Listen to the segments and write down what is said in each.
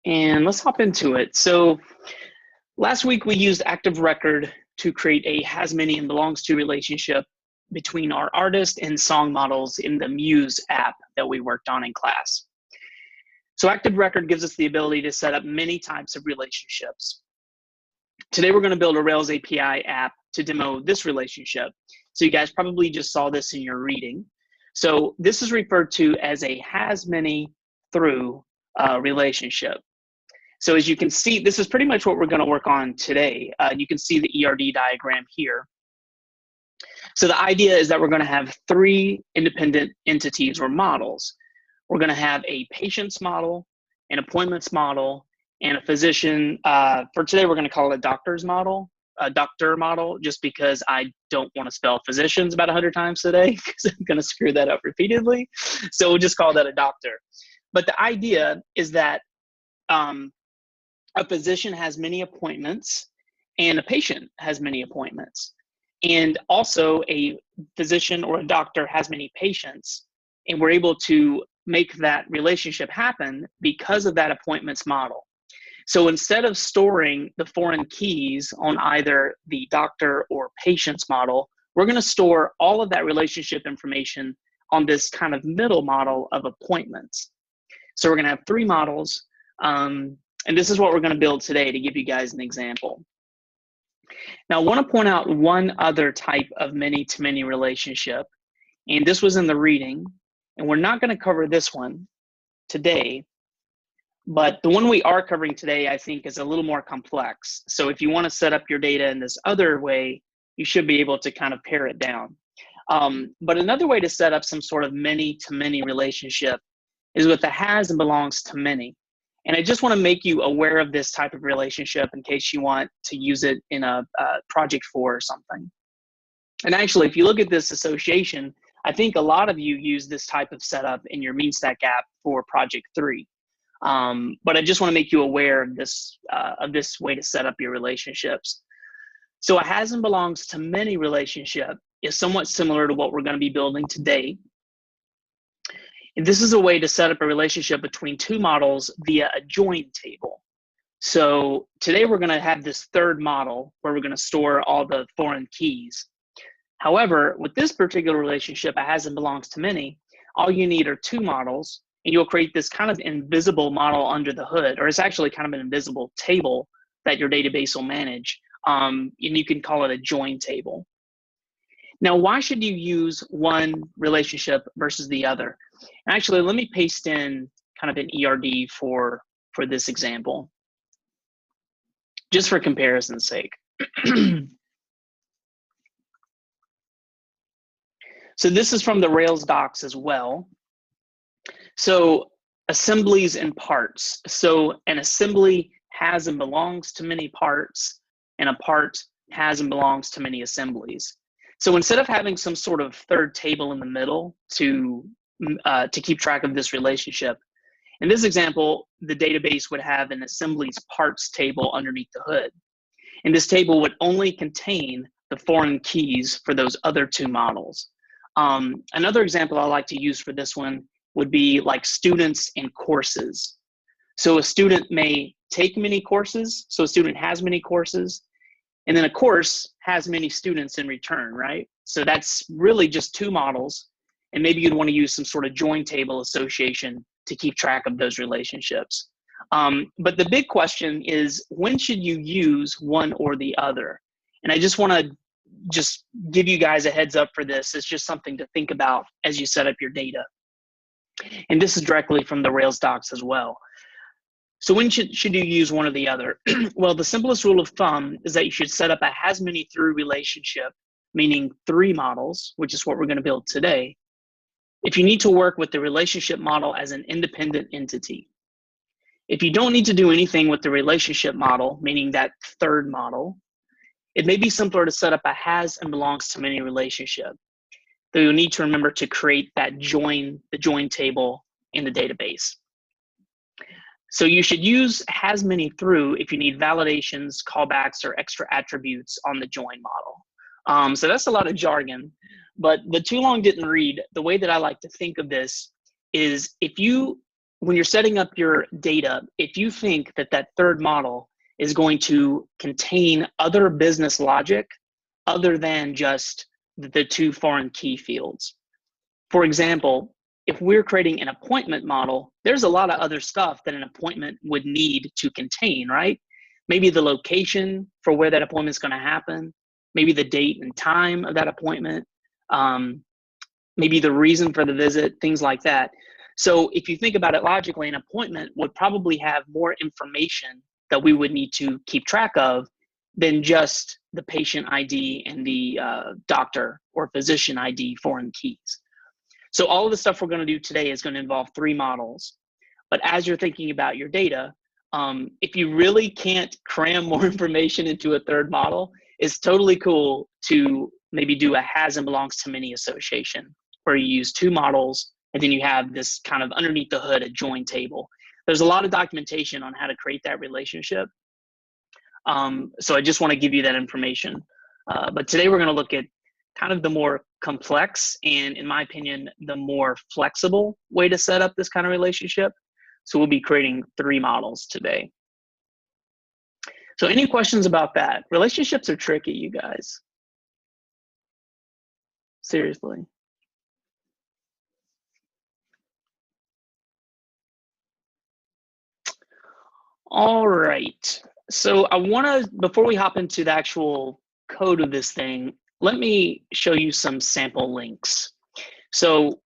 And let's hop into it. So last week we used Active Record to create a has many and belongs to relationship between our artist and song models in the Muse app that we worked on in class. So Active Record gives us the ability to set up many types of relationships. Today we're going to build a Rails API app to demo this relationship. So you guys probably just saw this in your reading. So this is referred to as a has many through relationship. So as you can see, this is pretty much what we're going to work on today. You can see the ERD diagram here. So the idea is that we're going to have three independent entities or models. We're going to have a patient's model, an appointments model, and a physician. For today, we're going to call it a doctor's model, a doctor model, just because I don't want to spell physicians about 100 times today, because I'm going to screw that up repeatedly. So we'll just call that a doctor. But the idea is that a physician has many appointments and a patient has many appointments. And also a physician or a doctor has many patients, and we're able to make that relationship happen because of that appointments model. So instead of storing the foreign keys on either the doctor or patient's model, we're going to store all of that relationship information on this kind of middle model of appointments. So we're going to have three models, and this is what we're going to build today to give you guys an example. Now, I want to point out one other type of many-to-many relationship, and this was in the reading, and we're not going to cover this one today, but the one we are covering today, I think, is a little more complex. So if you want to set up your data in this other way, you should be able to kind of pare it down. But another way to set up some sort of many-to-many relationship is with the has and belongs to many. And I just want to make you aware of this type of relationship in case you want to use it in a project 4 or something. And actually, if you look at this association, I think a lot of you use this type of setup in your MeanStack app for project 3. But I just want to make you aware of this way to set up your relationships. So a has and belongs to many relationship is somewhat similar to what we're going to be building today. And this is a way to set up a relationship between two models via a join table. So today we're going to have this third model where we're going to store all the foreign keys. However, with this particular relationship, a has and belongs to many, all you need are two models, and you'll create this kind of invisible model under the hood, or it's actually kind of an invisible table that your database will manage. And you can call it a join table. Now, why should you use one relationship versus the other? And actually, let me paste in kind of an ERD for this example, just for comparison's sake. So this is from the Rails docs as well. So assemblies and parts. So an assembly has and belongs to many parts, and a part has and belongs to many assemblies. So instead of having some sort of third table in the middle to keep track of this relationship, in this example, the database would have an assemblies parts table underneath the hood. And this table would only contain the foreign keys for those other two models. Another example I like to use for this one would be like students and courses. So a student may take many courses, so a student has many courses, and then a course has many students in return, right? So that's really just two models, and maybe you'd want to use some sort of join table association to keep track of those relationships. But the big question is, when should you use one or the other? And I just want to just give you guys a heads up for this. It's just something to think about as you set up your data. And this is directly from the Rails docs as well. So when should you use one or the other? Well, the simplest rule of thumb is that you should set up a has many through relationship, meaning three models, which is what we're going to build today, if you need to work with the relationship model as an independent entity. If you don't need to do anything with the relationship model, meaning that third model, it may be simpler to set up a has and belongs to many relationship, though you'll need to remember to create that the join table in the database. So you should use has many through if you need validations, callbacks, or extra attributes on the join model. So that's a lot of jargon, but the too long didn't read. The way that I like to think of this is if you when you're setting up your data, if you think that that third model is going to contain other business logic other than just the two foreign key fields. For example, if we're creating an appointment model, there's a lot of other stuff that an appointment would need to contain, right? Maybe the location for where that appointment is going to happen, maybe the date and time of that appointment, maybe the reason for the visit, things like that. So if you think about it logically, an appointment would probably have more information that we would need to keep track of than just the patient ID and the doctor or physician ID foreign keys. So all of the stuff we're going to do today is going to involve three models. But as you're thinking about your data, if you really can't cram more information into a third model, it's totally cool to maybe do a has and belongs to many association, where you use two models and then you have this kind of underneath the hood a join table. There's a lot of documentation on how to create that relationship. So I just want to give you that information. But today we're going to look at kind of the more complex and, in my opinion, the more flexible way to set up this kind of relationship. So we'll be creating three models today. So any questions about that? Relationships are tricky, you guys. Seriously. All right. So I want to, before we hop into the actual code of this thing, let me show you some sample links. So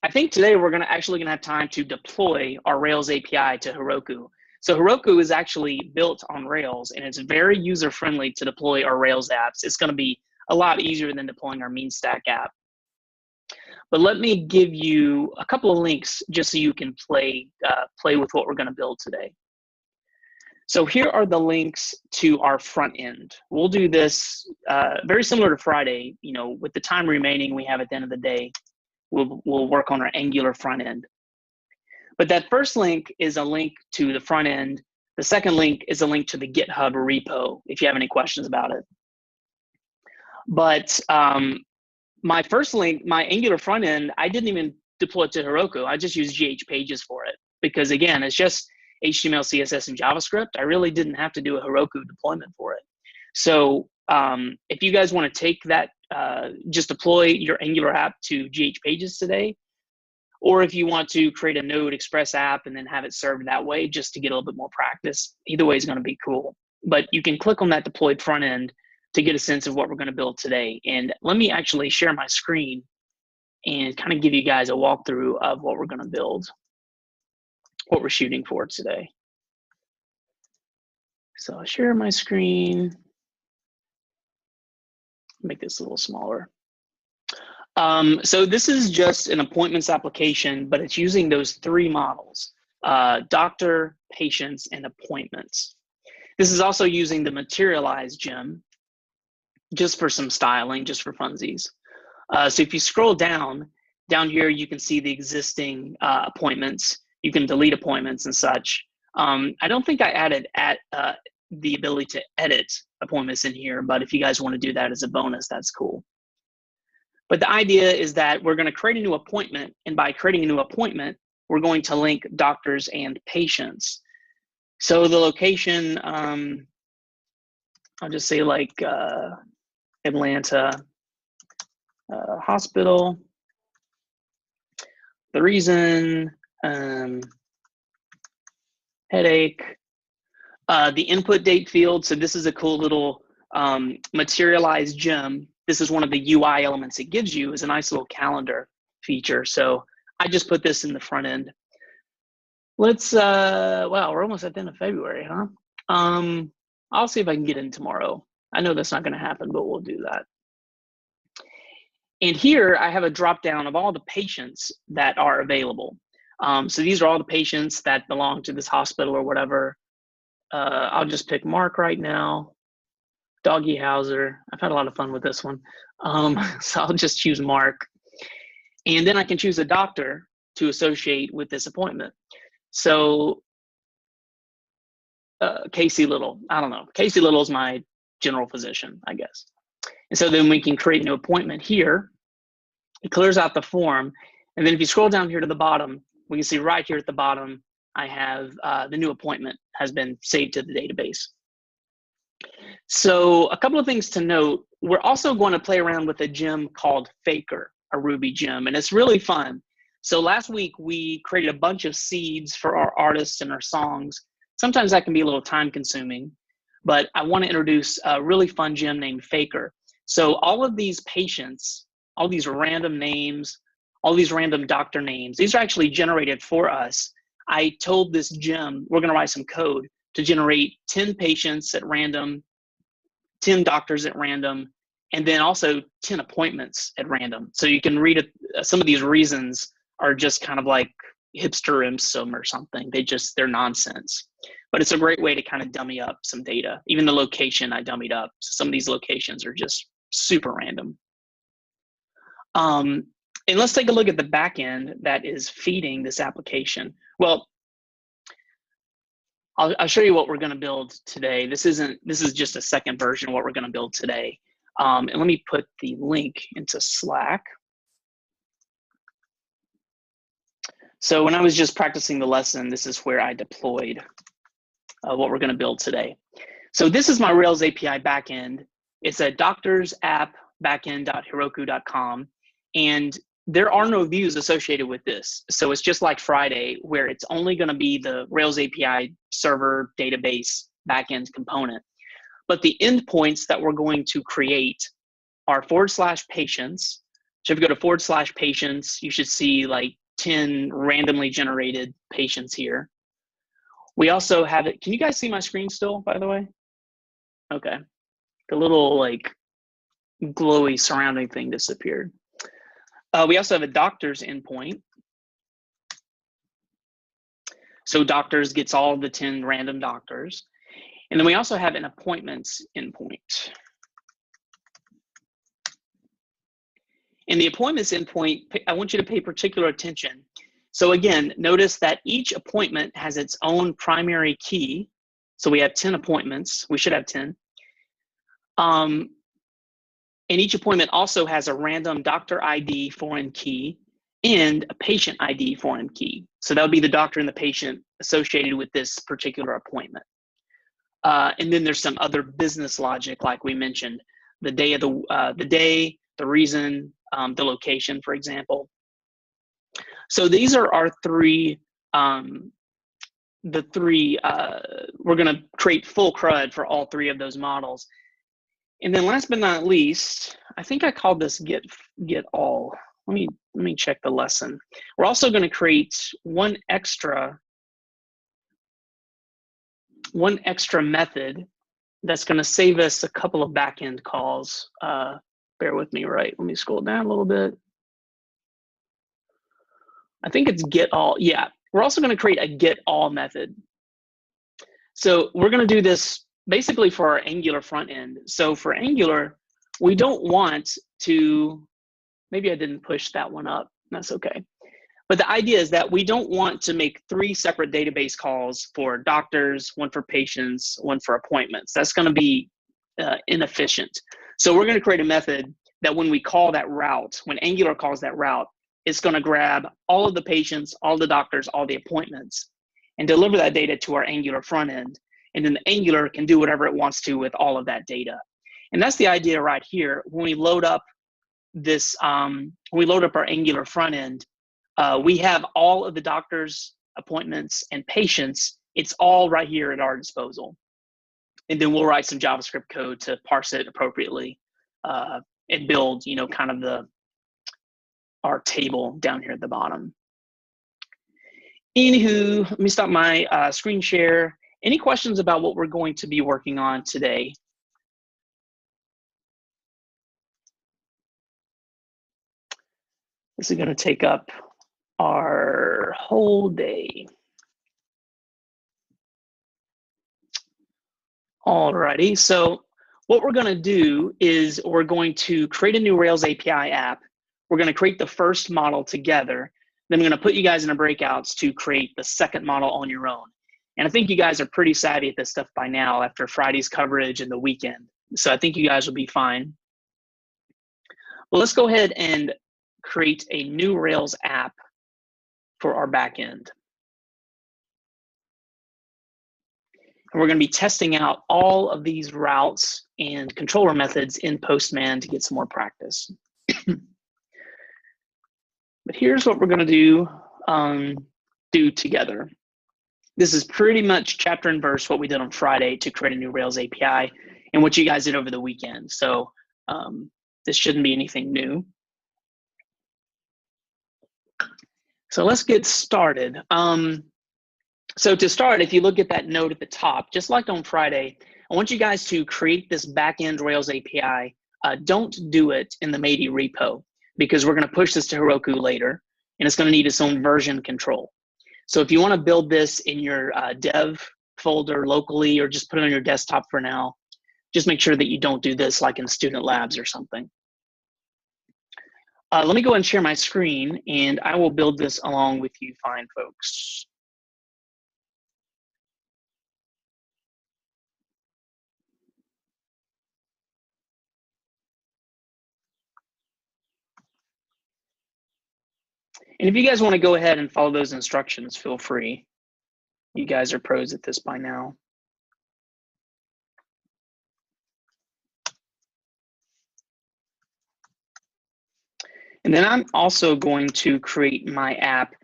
I think today we're actually going to have time to deploy our Rails API to Heroku. So Heroku is actually built on Rails, and it's very user-friendly to deploy our Rails apps. It's going to be a lot easier than deploying our MeanStack app. But let me give you a couple of links just so you can play with what we're going to build today. So here are the links to our front end. We'll do this very similar to Friday. You know, with the time remaining we have at the end of the day, we'll work on our Angular front end. But that first link is a link to the front end. The second link is a link to the GitHub repo if you have any questions about it. But my first link, my Angular front end, I didn't even deploy it to Heroku. I just used GH Pages for it because, again, it's just HTML, CSS, and JavaScript. I really didn't have to do a Heroku deployment for it. So if you guys want to take that, just deploy your Angular app to GH Pages today, or if you want to create a Node Express app and then have it served that way just to get a little bit more practice, either way is going to be cool. But you can click on that deployed front end to get a sense of what we're going to build today. And let me actually share my screen and kind of give you guys a walkthrough of what we're going to build, what we're shooting for today. So I'll share my screen, make this a little smaller. So this is just an appointments application, but it's using those three models, doctor, patients, and appointments. This is also using the materialize gem just for some styling, just for funsies. So if you scroll down here, you can see the existing appointments. You can delete appointments and such. I don't think I added the ability to edit appointments in here, but if you guys want to do that as a bonus, that's cool. But the idea is that we're going to create a new appointment, and by creating a new appointment, we're going to link doctors and patients. So the location, I'll just say like Atlanta hospital. The reason, headache. The input date field, so this is a cool little materialized gem. This is one of the UI elements it gives you, is a nice little calendar feature. So I just put this in the front end. Let's, wow, we're almost at the end of February, huh? I'll see if I can get in tomorrow. I know that's not gonna happen, but we'll do that. And here I have a drop down of all the patients that are available. So these are all the patients that belong to this hospital or whatever. I'll just pick Mark right now. Doggy Hauser. I've had a lot of fun with this one. So I'll just choose Mark. And then I can choose a doctor to associate with this appointment. So Casey Little, I don't know. Casey Little is my general physician, I guess. And so then we can create a new appointment here. It clears out the form. And then if you scroll down here to the bottom, we can see right here at the bottom, I have the new appointment has been saved to the database. So a couple of things to note, we're also going to play around with a gem called Faker, a Ruby gem, and it's really fun. So last week we created a bunch of seeds for our artists and our songs. Sometimes that can be a little time consuming, but I want to introduce a really fun gem named Faker. So all of these patients, all these random names, all these random doctor names, these are actually generated for us. I told this gem, we're going to write some code to generate 10 patients at random, 10 doctors at random, and then also 10 appointments at random. So you can read it. Some of these reasons are just kind of like hipsterism or something. They're nonsense. But it's a great way to kind of dummy up some data. Even the location I dummied up. Some of these locations are just super random. And let's take a look at the back end that is feeding this application. Well, I'll show you what we're going to build today. This is just a second version of what we're going to build today. And let me put the link into Slack. So when I was just practicing the lesson, this is where I deployed what we're going to build today. So this is my Rails API backend. It's a doctors app backend.heroku.com. And there are no views associated with this. So it's just like Friday, where it's only going to be the Rails API server database backend component. But the endpoints that we're going to create are /patients. So if you go to /patients, you should see like 10 randomly generated patients here. We also have it. Can you guys see my screen still, by the way? Okay. The little like glowy surrounding thing disappeared. We also have a doctor's endpoint. So doctors gets all the 10 random doctors. And then we also have an appointments endpoint. In the appointments endpoint, I want you to pay particular attention. So again, notice that each appointment has its own primary key. So we have 10 appointments. We should have 10. And each appointment also has a random doctor ID foreign key and a patient ID foreign key. So that would be the doctor and the patient associated with this particular appointment. And then there's some other business logic, like we mentioned, the day of the reason, the location, for example. So these are our three. We're going to create full CRUD for all three of those models. And then last but not least, I think I called this get all. Let me check the lesson. We're also going to create one extra method that's going to save us a couple of backend calls. Bear with me, right? Let me scroll down a little bit. I think it's get all. Yeah, we're also going to create a get all method. So we're going to do this basically for our Angular front end. So for Angular, we don't want to, maybe I didn't push that one up. That's okay. But the idea is that we don't want to make 3 separate database calls for doctors, one for patients, one for appointments. That's going to be inefficient. So we're going to create a method that when we call that route, when Angular calls that route, it's going to grab all of the patients, all the doctors, all the appointments, and deliver that data to our Angular front end. And then the Angular can do whatever it wants to with all of that data. And that's the idea right here. When we load up this, when we load up our Angular front end, we have all of the doctors, appointments, and patients. It's all right here at our disposal. And then we'll write some JavaScript code to parse it appropriately and build, kind of our table down here at the bottom. Anywho, let me stop my screen share. Any questions about what we're going to be working on today? This is going to take up our whole day. Alrighty, so what we're going to do is we're going to create a new Rails API app. We're going to create the first model together. Then I'm going to put you guys in a breakouts to create the second model on your own. And I think you guys are pretty savvy at this stuff by now after Friday's coverage and the weekend. So I think you guys will be fine. Well, let's go ahead and create a new Rails app for our back end. And we're going to be testing out all of these routes and controller methods in Postman to get some more practice. But here's what we're going to do together. This is pretty much chapter and verse what we did on Friday to create a new Rails API and what you guys did over the weekend. So this shouldn't be anything new. So let's get started. So to start, if you look at that note at the top, just like on Friday, I want you guys to create this backend Rails API. Don't do it in the Mady repo because we're going to push this to Heroku later, and it's going to need its own version control. So if you want to build this in your dev folder locally or just put it on your desktop for now, just make sure that you don't do this like in Student Labs or something. Let me go and share my screen, and I will build this along with you fine folks. And if you guys want to go ahead and follow those instructions, feel free. You guys are pros at this by now. And then I'm also going to create my app.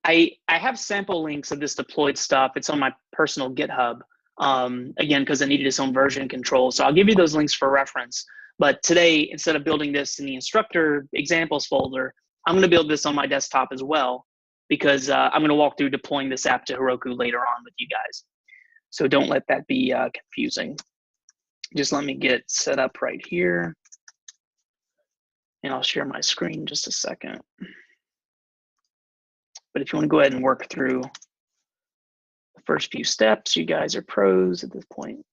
I have sample links of this deployed stuff. It's on my personal GitHub, again, because I needed its own version control. So I'll give you those links for reference. But today, instead of building this in the instructor examples folder, I'm going to build this on my desktop as well, because I'm going to walk through deploying this app to Heroku later on with you guys. So don't let that be confusing. Just let me get set up right here. And I'll share my screen in just a second. But if you want to go ahead and work through the first few steps, you guys are pros at this point.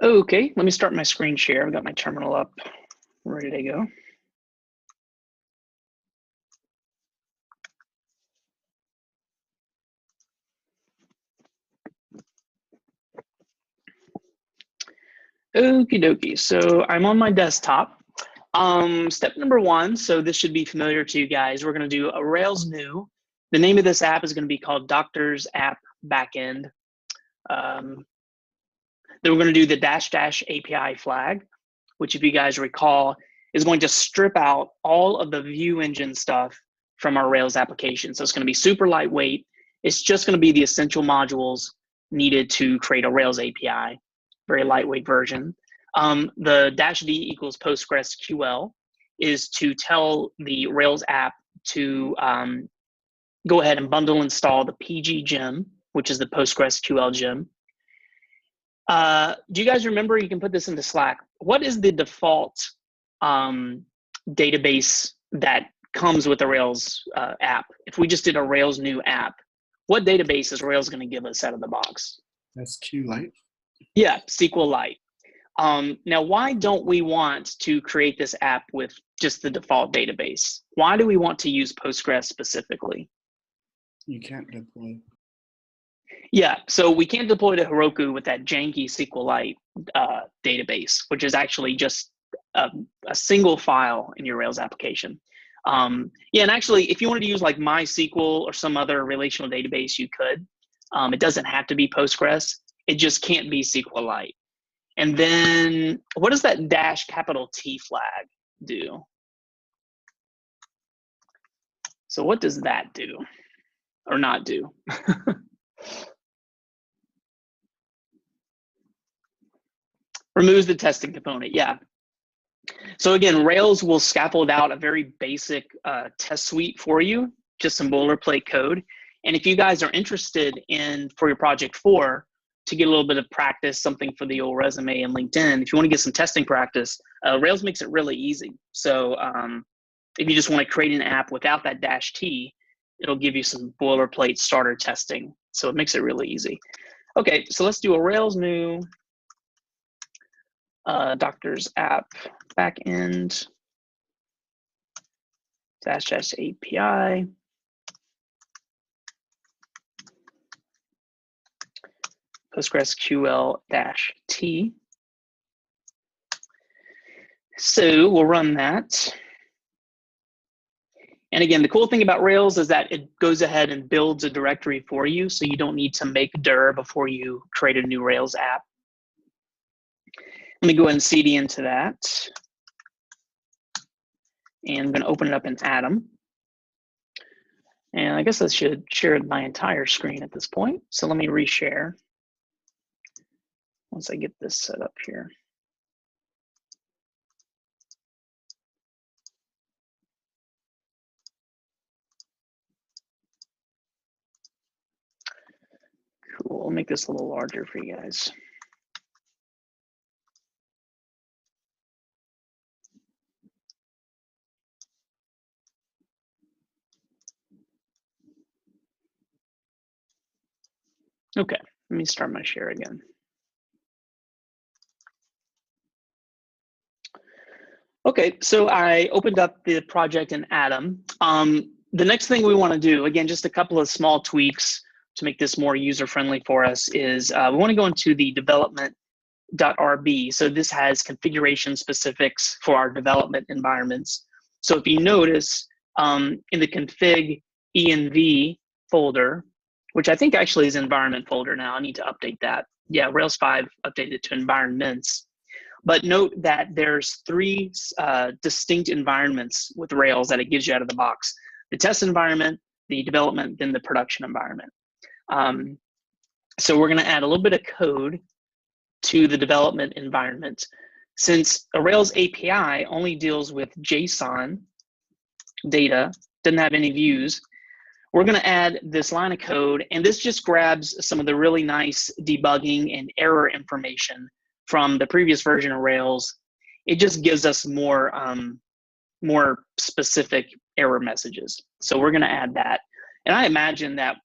Okay, let me start my screen share. I've got my terminal up, ready to go. Okie dokie, so I'm on my desktop. Step number one, so this should be familiar to you guys. We're gonna do a Rails new. The name of this app is gonna be called Doctors App Backend. Then we're going to do the -- API flag, which if you guys recall, is going to strip out all of the view engine stuff from our Rails application. So it's going to be super lightweight. It's just going to be the essential modules needed to create a Rails API, very lightweight version. The -d equals PostgreSQL is to tell the Rails app to go ahead and bundle install the PG gem, which is the PostgreSQL gem. Do you guys remember, you can put this into Slack, what is the default database that comes with the Rails app? If we just did a Rails new app, what database is Rails going to give us out of the box? SQLite. Yeah, SQLite. Now, why don't we want to create this app with just the default database? Why do we want to use Postgres specifically? You can't deploy. Yeah, so we can't deploy to Heroku with that janky SQLite database, which is actually just a single file in your Rails application. Yeah, and actually, if you wanted to use like MySQL or some other relational database, you could. It doesn't have to be Postgres. It just can't be SQLite. And then what does that -T flag do? So what does that do or not do? Removes the testing component, yeah. So again, Rails will scaffold out a very basic test suite for you, just some boilerplate code. And if you guys are interested in, for your project 4, to get a little bit of practice, something for the old resume and LinkedIn, if you want to get some testing practice, Rails makes it really easy. So if you just want to create an app without that -t, it'll give you some boilerplate starter testing. So it makes it really easy. Okay, so let's do a Rails new doctors app backend -- API. PostgreSQL-T. So we'll run that. And again, the cool thing about Rails is that it goes ahead and builds a directory for you, so you don't need to make dir before you create a new Rails app. Let me go ahead and cd into that. And I'm going to open it up in Atom. And I guess I should share my entire screen at this point. So let me reshare once I get this set up here. Cool, I'll make this a little larger for you guys. Okay, let me start my share again. Okay, so I opened up the project in Atom. The next thing we want to do, again, just a couple of small tweaks to make this more user-friendly for us, is we want to go into the development.rb. So this has configuration specifics for our development environments. So if you notice in the config env folder, which I think actually is environment folder now, I need to update that. Yeah, Rails 5 updated to environments. But note that there's 3 distinct environments with Rails that it gives you out of the box: the test environment, the development, then the production environment. So we're going to add a little bit of code to the development environment. Since a Rails API only deals with JSON data, doesn't have any views, we're going to add this line of code, and this just grabs some of the really nice debugging and error information from the previous version of Rails. It just gives us more, more specific error messages. So we're going to add that. And I imagine that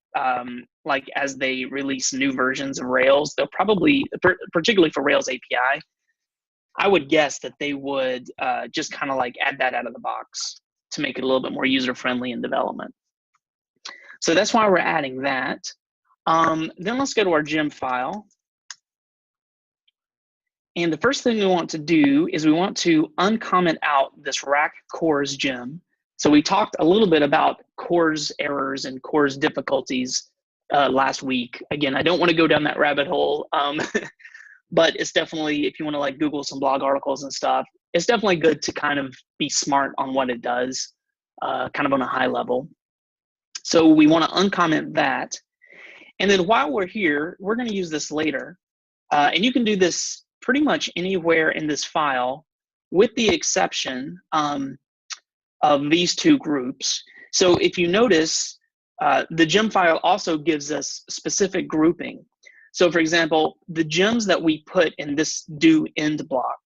like as they release new versions of Rails, they'll probably, particularly for Rails API, I would guess that they would just kind of like add that out of the box to make it a little bit more user-friendly in development. So that's why we're adding that. Then let's go to our gem file. And the first thing we want to do is we want to uncomment out this rack CORS gem. So we talked a little bit about CORS errors and CORS difficulties last week. Again, I don't want to go down that rabbit hole, but it's definitely, if you want to like Google some blog articles and stuff, it's definitely good to kind of be smart on what it does, kind of on a high level. So we want to uncomment that. And then while we're here, we're going to use this later. And you can do this pretty much anywhere in this file, with the exception of these 2 groups. So if you notice, the gem file also gives us specific grouping. So for example, the gems that we put in this do end block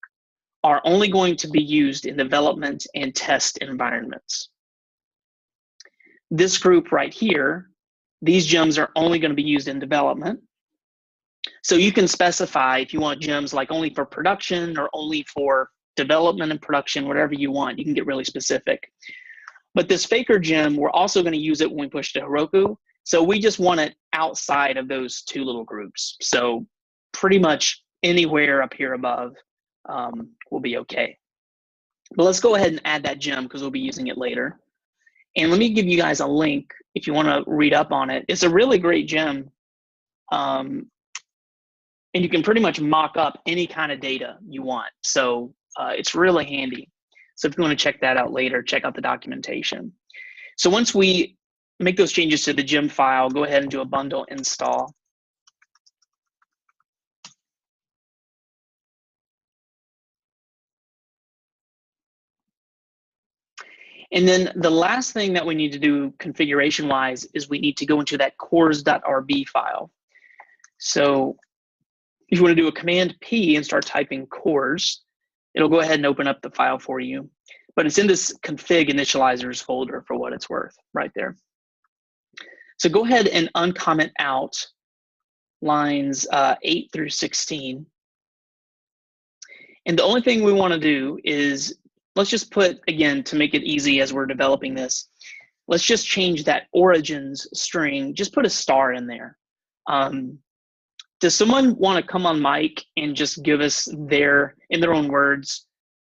are only going to be used in development and test environments. This group right here, these gems are only going to be used in development. So you can specify if you want gems like only for production or only for development and production, whatever you want. You can get really specific. But this faker gem, we're also going to use it when we push to Heroku. So we just want it outside of those 2 little groups. So pretty much anywhere up here above will be okay. But let's go ahead and add that gem because we'll be using it later. And let me give you guys a link if you want to read up on it. It's a really great gem. And you can pretty much mock up any kind of data you want. So it's really handy. So if you want to check that out later, check out the documentation. So once we make those changes to the gem file, go ahead and do a bundle install. And then the last thing that we need to do configuration-wise is we need to go into that cors.rb file. So If you want to do a Command P and start typing cores, it'll go ahead and open up the file for you. But it's in this config initializers folder for what it's worth right there. So go ahead and uncomment out lines 8 through 16. And the only thing we want to do is, let's just put, again, to make it easy as we're developing this, let's just change that origins string, just put a star in there. Does someone want to come on mic and just give us in their own words,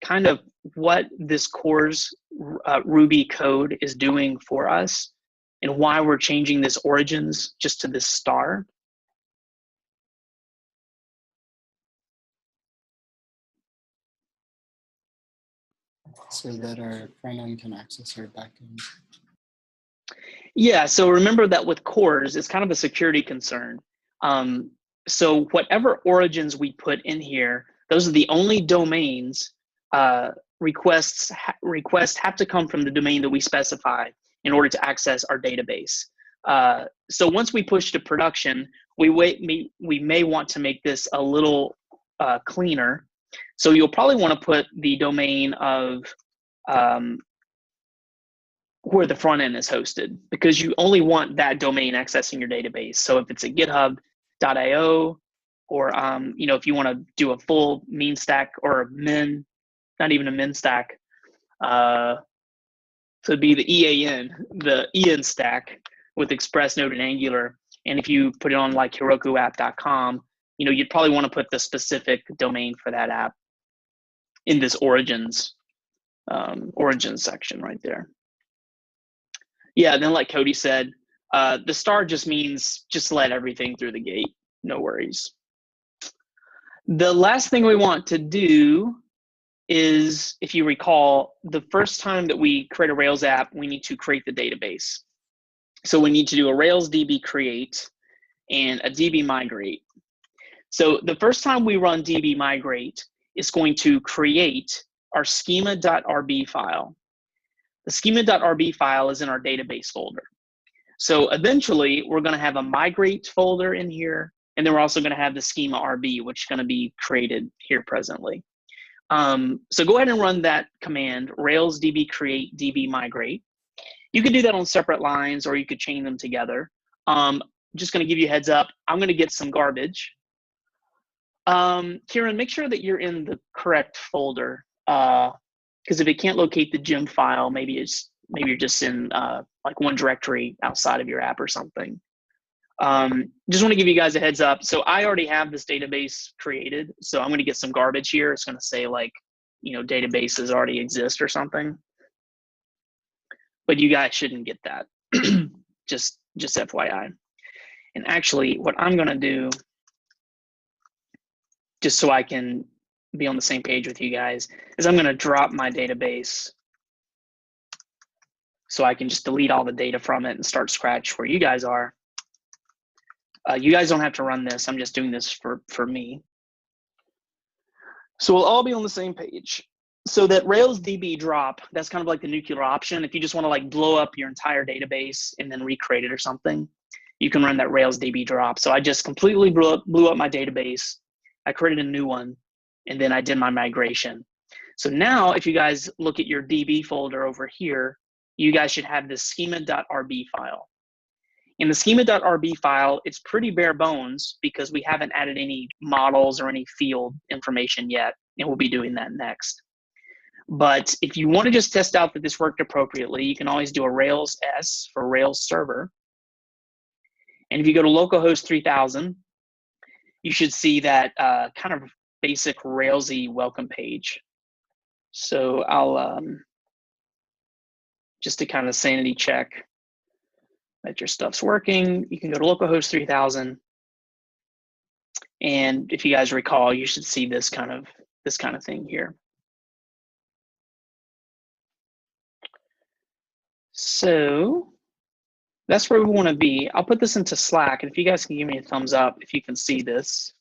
kind of what this cores Ruby code is doing for us and why we're changing this origins just to this star? So that our front end can access our back end. Yeah, so remember that with cores, it's kind of a security concern. So whatever origins we put in here, those are the only domains requests have to come from the domain that we specify in order to access our database. So once we push to production, we may want to make this a little cleaner. So you'll probably want to put the domain of where the front end is hosted, because you only want that domain accessing your database. So if it's a github.io, or if you want to do a full mean stack or a min, not even a min stack, so it'd be the EN stack with Express, Node, and Angular. And if you put it on like herokuapp.com, you'd probably want to put the specific domain for that app in this origins section right there. Yeah, then like Cody said, the star just means just let everything through the gate, no worries. The last thing we want to do is, if you recall, the first time that we create a Rails app, we need to create the database. So we need to do a Rails DB create and a DB migrate. So the first time we run DB migrate, it's going to create our schema.rb file. The schema.rb file is in our database folder. So eventually we're going to have a migrate folder in here, and then we're also going to have the schema RB, which is going to be created here presently. So go ahead and run that command, Rails DB create DB migrate. You could do that on separate lines, or you could chain them together. Just going to give you a heads up, I'm going to get some garbage. Kieran, make sure that you're in the correct folder, because if it can't locate the gem file, maybe you're just in like one directory outside of your app or something. Just want to give you guys a heads up. So I already have this database created, so I'm going to get some garbage here. It's going to say like, databases already exist or something. But you guys shouldn't get that. just FYI. And actually, what I'm going to do, just so I can be on the same page with you guys, is I'm going to drop my database so I can just delete all the data from it and start scratch where you guys are. You guys don't have to run this. I'm just doing this for me. So we'll all be on the same page. So that Rails DB drop, that's kind of like the nuclear option. If you just want to like blow up your entire database and then recreate it or something, you can run that Rails DB drop. So I just completely blew up my database. I created a new one, and then I did my migration. So now if you guys look at your DB folder over here, you guys should have this schema.rb file. In the schema.rb file, it's pretty bare bones because we haven't added any models or any field information yet, and we'll be doing that next. But if you want to just test out that this worked appropriately, you can always do a Rails S for Rails server. And if you go to localhost 3000, you should see that kind of basic Railsy welcome page. So I'll, just to kind of sanity check that your stuff's working, you can go to localhost 3000. And if you guys recall, you should see this kind of thing here. So that's where we want to be. I'll put this into Slack, and if you guys can give me a thumbs up if you can see this,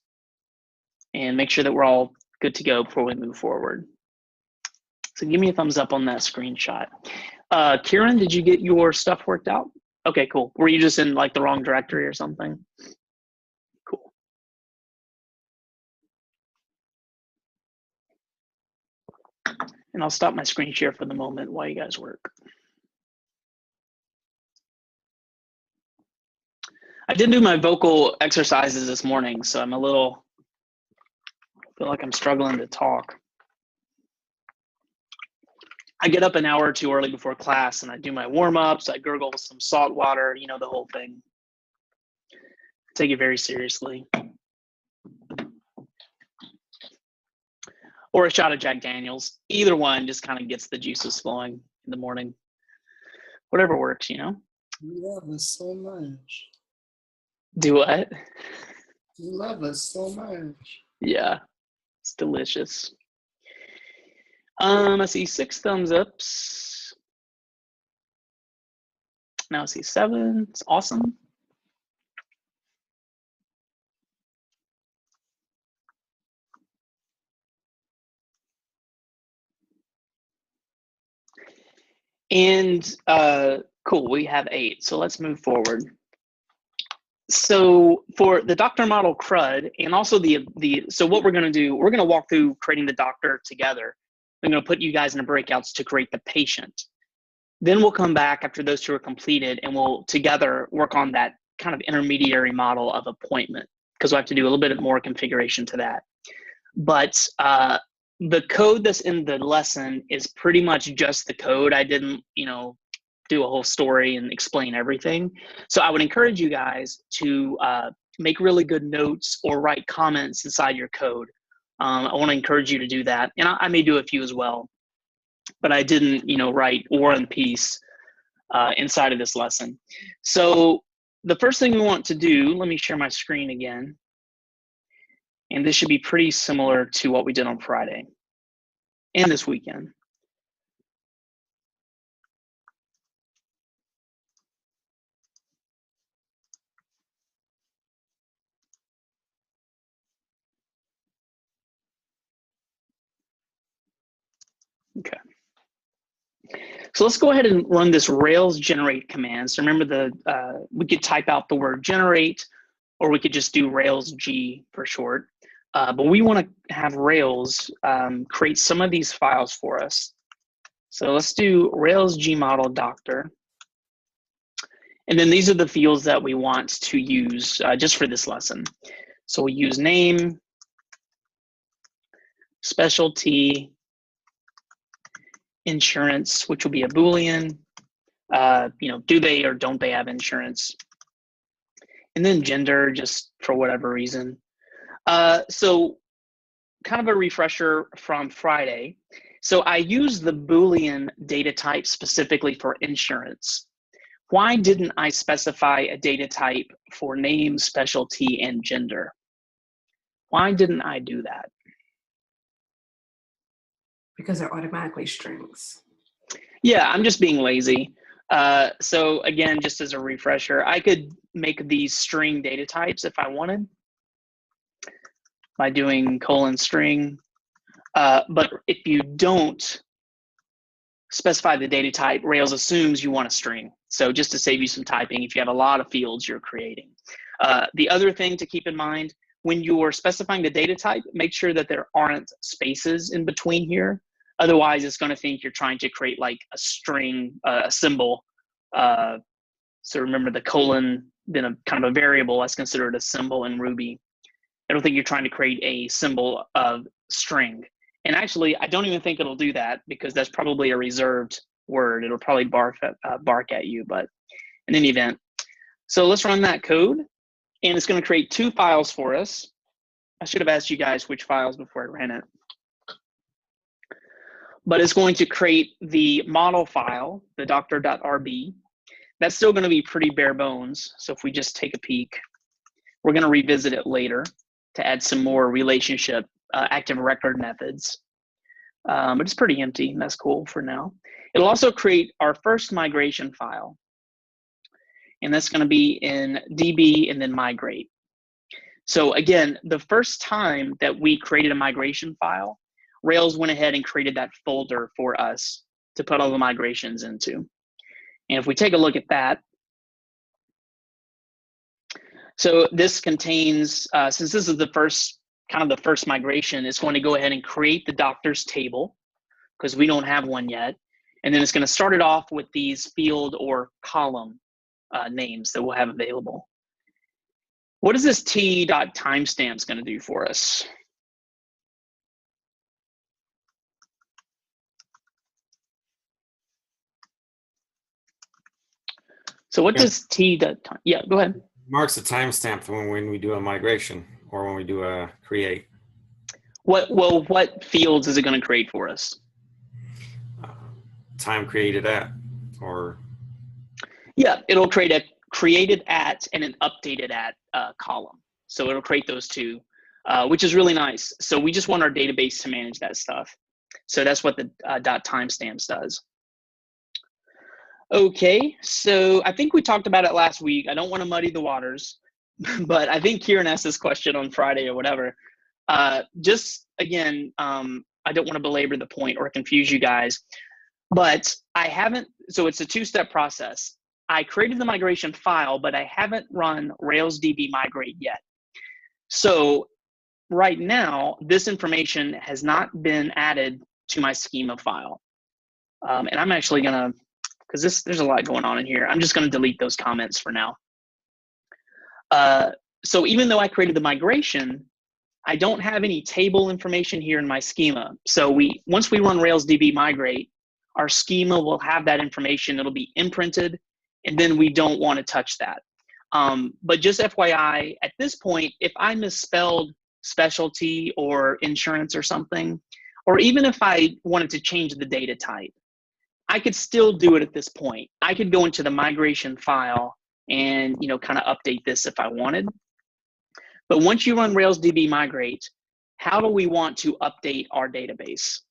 and make sure that we're all good to go before we move forward. So give me a thumbs up on that screenshot. Kieran, did you get your stuff worked out? Okay, cool. Were you just in like the wrong directory or something? Cool. And I'll stop my screen share for the moment while you guys work. I did do my vocal exercises this morning, so I'm feel like I'm struggling to talk. I get up an hour or two early before class and I do my warm-ups, I gurgle some salt water, you know, the whole thing. Take it very seriously. Or a shot of Jack Daniels. Either one just kind of gets the juices flowing in the morning. Whatever works, you know? You love us so much. Do what? You love us so much. Yeah, it's delicious. I see 6 thumbs ups. Now I see 7. It's awesome. And cool, we have 8. So let's move forward. So for the doctor model CRUD and also so what we're going to do, we're going to walk through creating the doctor together. I'm going to put you guys in the breakouts to create the patient. Then we'll come back after those 2 are completed and we'll together work on that kind of intermediary model of appointment, because we'll have to do a little bit more configuration to that. But the code that's in the lesson is pretty much just the code. I didn't, do a whole story and explain everything. So I would encourage you guys to make really good notes or write comments inside your code. I want to encourage you to do that. And I may do a few as well, but I didn't, write War and Peace inside of this lesson. So the first thing we want to do, let me share my screen again. And this should be pretty similar to what we did on Friday and this weekend. Okay. So let's go ahead and run this Rails generate command. So remember we could type out the word generate, or we could just do Rails G for short. But we want to have Rails create some of these files for us. So let's do Rails G model doctor. And then these are the fields that we want to use just for this lesson. So we use name, specialty, insurance, which will be a Boolean. Do they or don't they have insurance? And then gender, just for whatever reason. So kind of a refresher from Friday. So I used the Boolean data type specifically for insurance. Why didn't I specify a data type for name, specialty, and gender? Why didn't I do that? Because they're automatically strings. Yeah, I'm just being lazy. So again, just as a refresher, I could make these string data types if I wanted by doing :string. But if you don't specify the data type, Rails assumes you want a string. So just to save you some typing, if you have a lot of fields you're creating. The other thing to keep in mind, when you're specifying the data type, make sure that there aren't spaces in between here. Otherwise, it's going to think you're trying to create like a string, a symbol. So remember the colon, then a kind of a variable that's considered a symbol in Ruby. I don't think you're trying to create a symbol of string. And actually, I don't even think it'll do that because that's probably a reserved word. It'll probably bark at you, but in any event. So let's run that code. And it's going to create 2 files for us. I should have asked you guys which files before I ran it. But it's going to create the model file, the doctor.rb. That's still going to be pretty bare bones. So if we just take a peek, we're going to revisit it later to add some more relationship active record methods. But it's pretty empty, and that's cool for now. It'll also create our first migration file. And that's going to be in DB and then migrate. So again, the first time that we created a migration file, Rails went ahead and created that folder for us to put all the migrations into. And if we take a look at that, so this contains, since this is the first migration, it's going to go ahead and create the doctors table. because we don't have one yet. And then it's going to start it off with these field or column names that we'll have available. What is this t.timestamps going to do for us? So what does t.time? Yeah, go ahead. Marks the timestamp when we do a migration or when we do a create. What fields is it going to create for us? Time created at, or yeah, it'll create a created at and an updated at column. So it'll create those two, which is really nice. So we just want our database to manage that stuff. So that's what the .timestamps does. Okay, so I think we talked about it last week. I don't want to muddy the waters, but I think Kieran asked this question on Friday or whatever. Just again, I don't want to belabor the point or confuse you guys, but I haven't, so it's a two-step process. I created the migration file, but I haven't run Rails DB migrate yet. So right now, this information has not been added to my schema file. And I'm actually gonna, because there's a lot going on in here, I'm just gonna delete those comments for now. So even though I created the migration, I don't have any table information here in my schema. So once we run Rails DB migrate, our schema will have that information. It'll be imprinted, and then we don't want to touch that. But just FYI, at this point, if I misspelled specialty or insurance or something, or even if I wanted to change the data type, I could still do it at this point. I could go into the migration file and kind of update this if I wanted. But once you run Rails DB migrate, how do we want to update our database?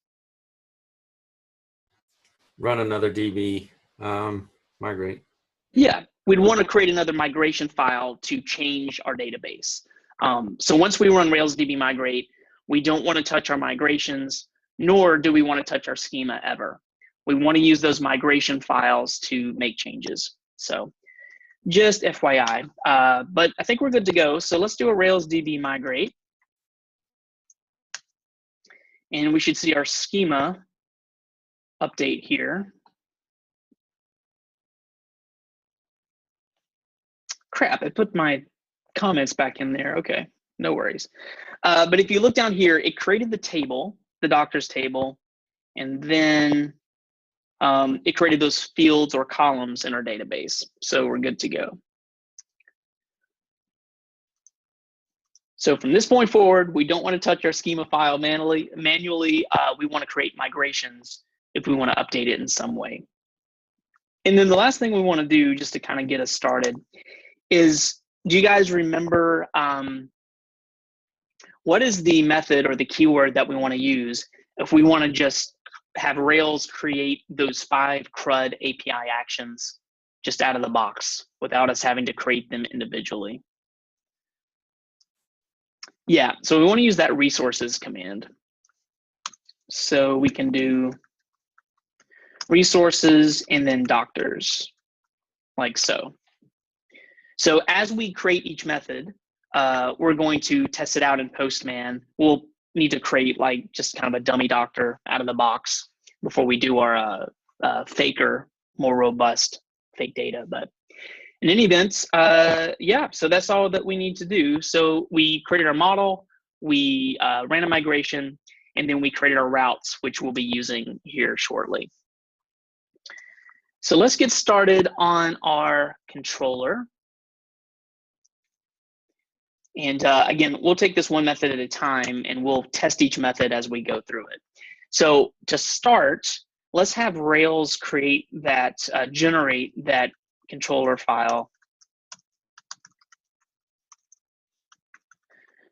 run another DB migrate. Yeah, we'd want to create another migration file to change our database. So once we run Rails DB migrate, we don't want to touch our migrations, nor do we want to touch our schema ever. We want to use those migration files to make changes. So just FYI, but I think we're good to go. So let's do a Rails DB migrate. And we should see our schema update here. Crap, I put my comments back in there. Okay, no worries. But if you look down here, it created the table, the doctor's table, and then it created those fields or columns in our database. So we're good to go. So from this point forward, we don't want to touch our schema file manually. We want to create migrations if we want to update it in some way. And then the last thing we want to do, just to kind of get us started, is, do you guys remember what is the method or the keyword that we want to use if we want to just have Rails create those 5 CRUD API actions just out of the box without us having to create them individually? Yeah, so we want to use that resources command. So we can do resources and then doctors, like so. So as we create each method, we're going to test it out in Postman. We'll need to create like just kind of a dummy doctor out of the box before we do our faker, more robust fake data. But in any event, yeah, so that's all that we need to do. So we created our model, we ran a migration, and then we created our routes, which we'll be using here shortly. So let's get started on our controller. And again, we'll take this one method at a time, and we'll test each method as we go through it. So to start, let's have Rails create that, generate that controller file.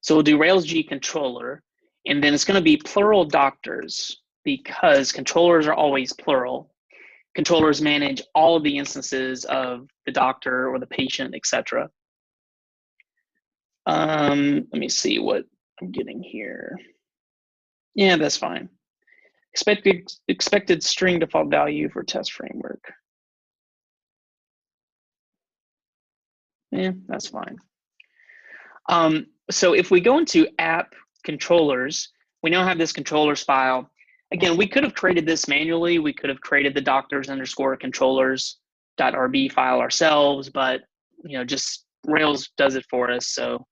So we'll do Rails G controller, and then it's going to be plural doctors because controllers are always plural. Controllers manage all of the instances of the doctor or the patient, etc. Let me see what I'm getting here. Yeah, that's fine. Expected string default value for test framework. Yeah, that's fine. So if we go into app controllers, we now have this controllers file. again, we could have created this manually. We could have created the doctors underscore controllers.rb file ourselves, but just Rails does it for us. So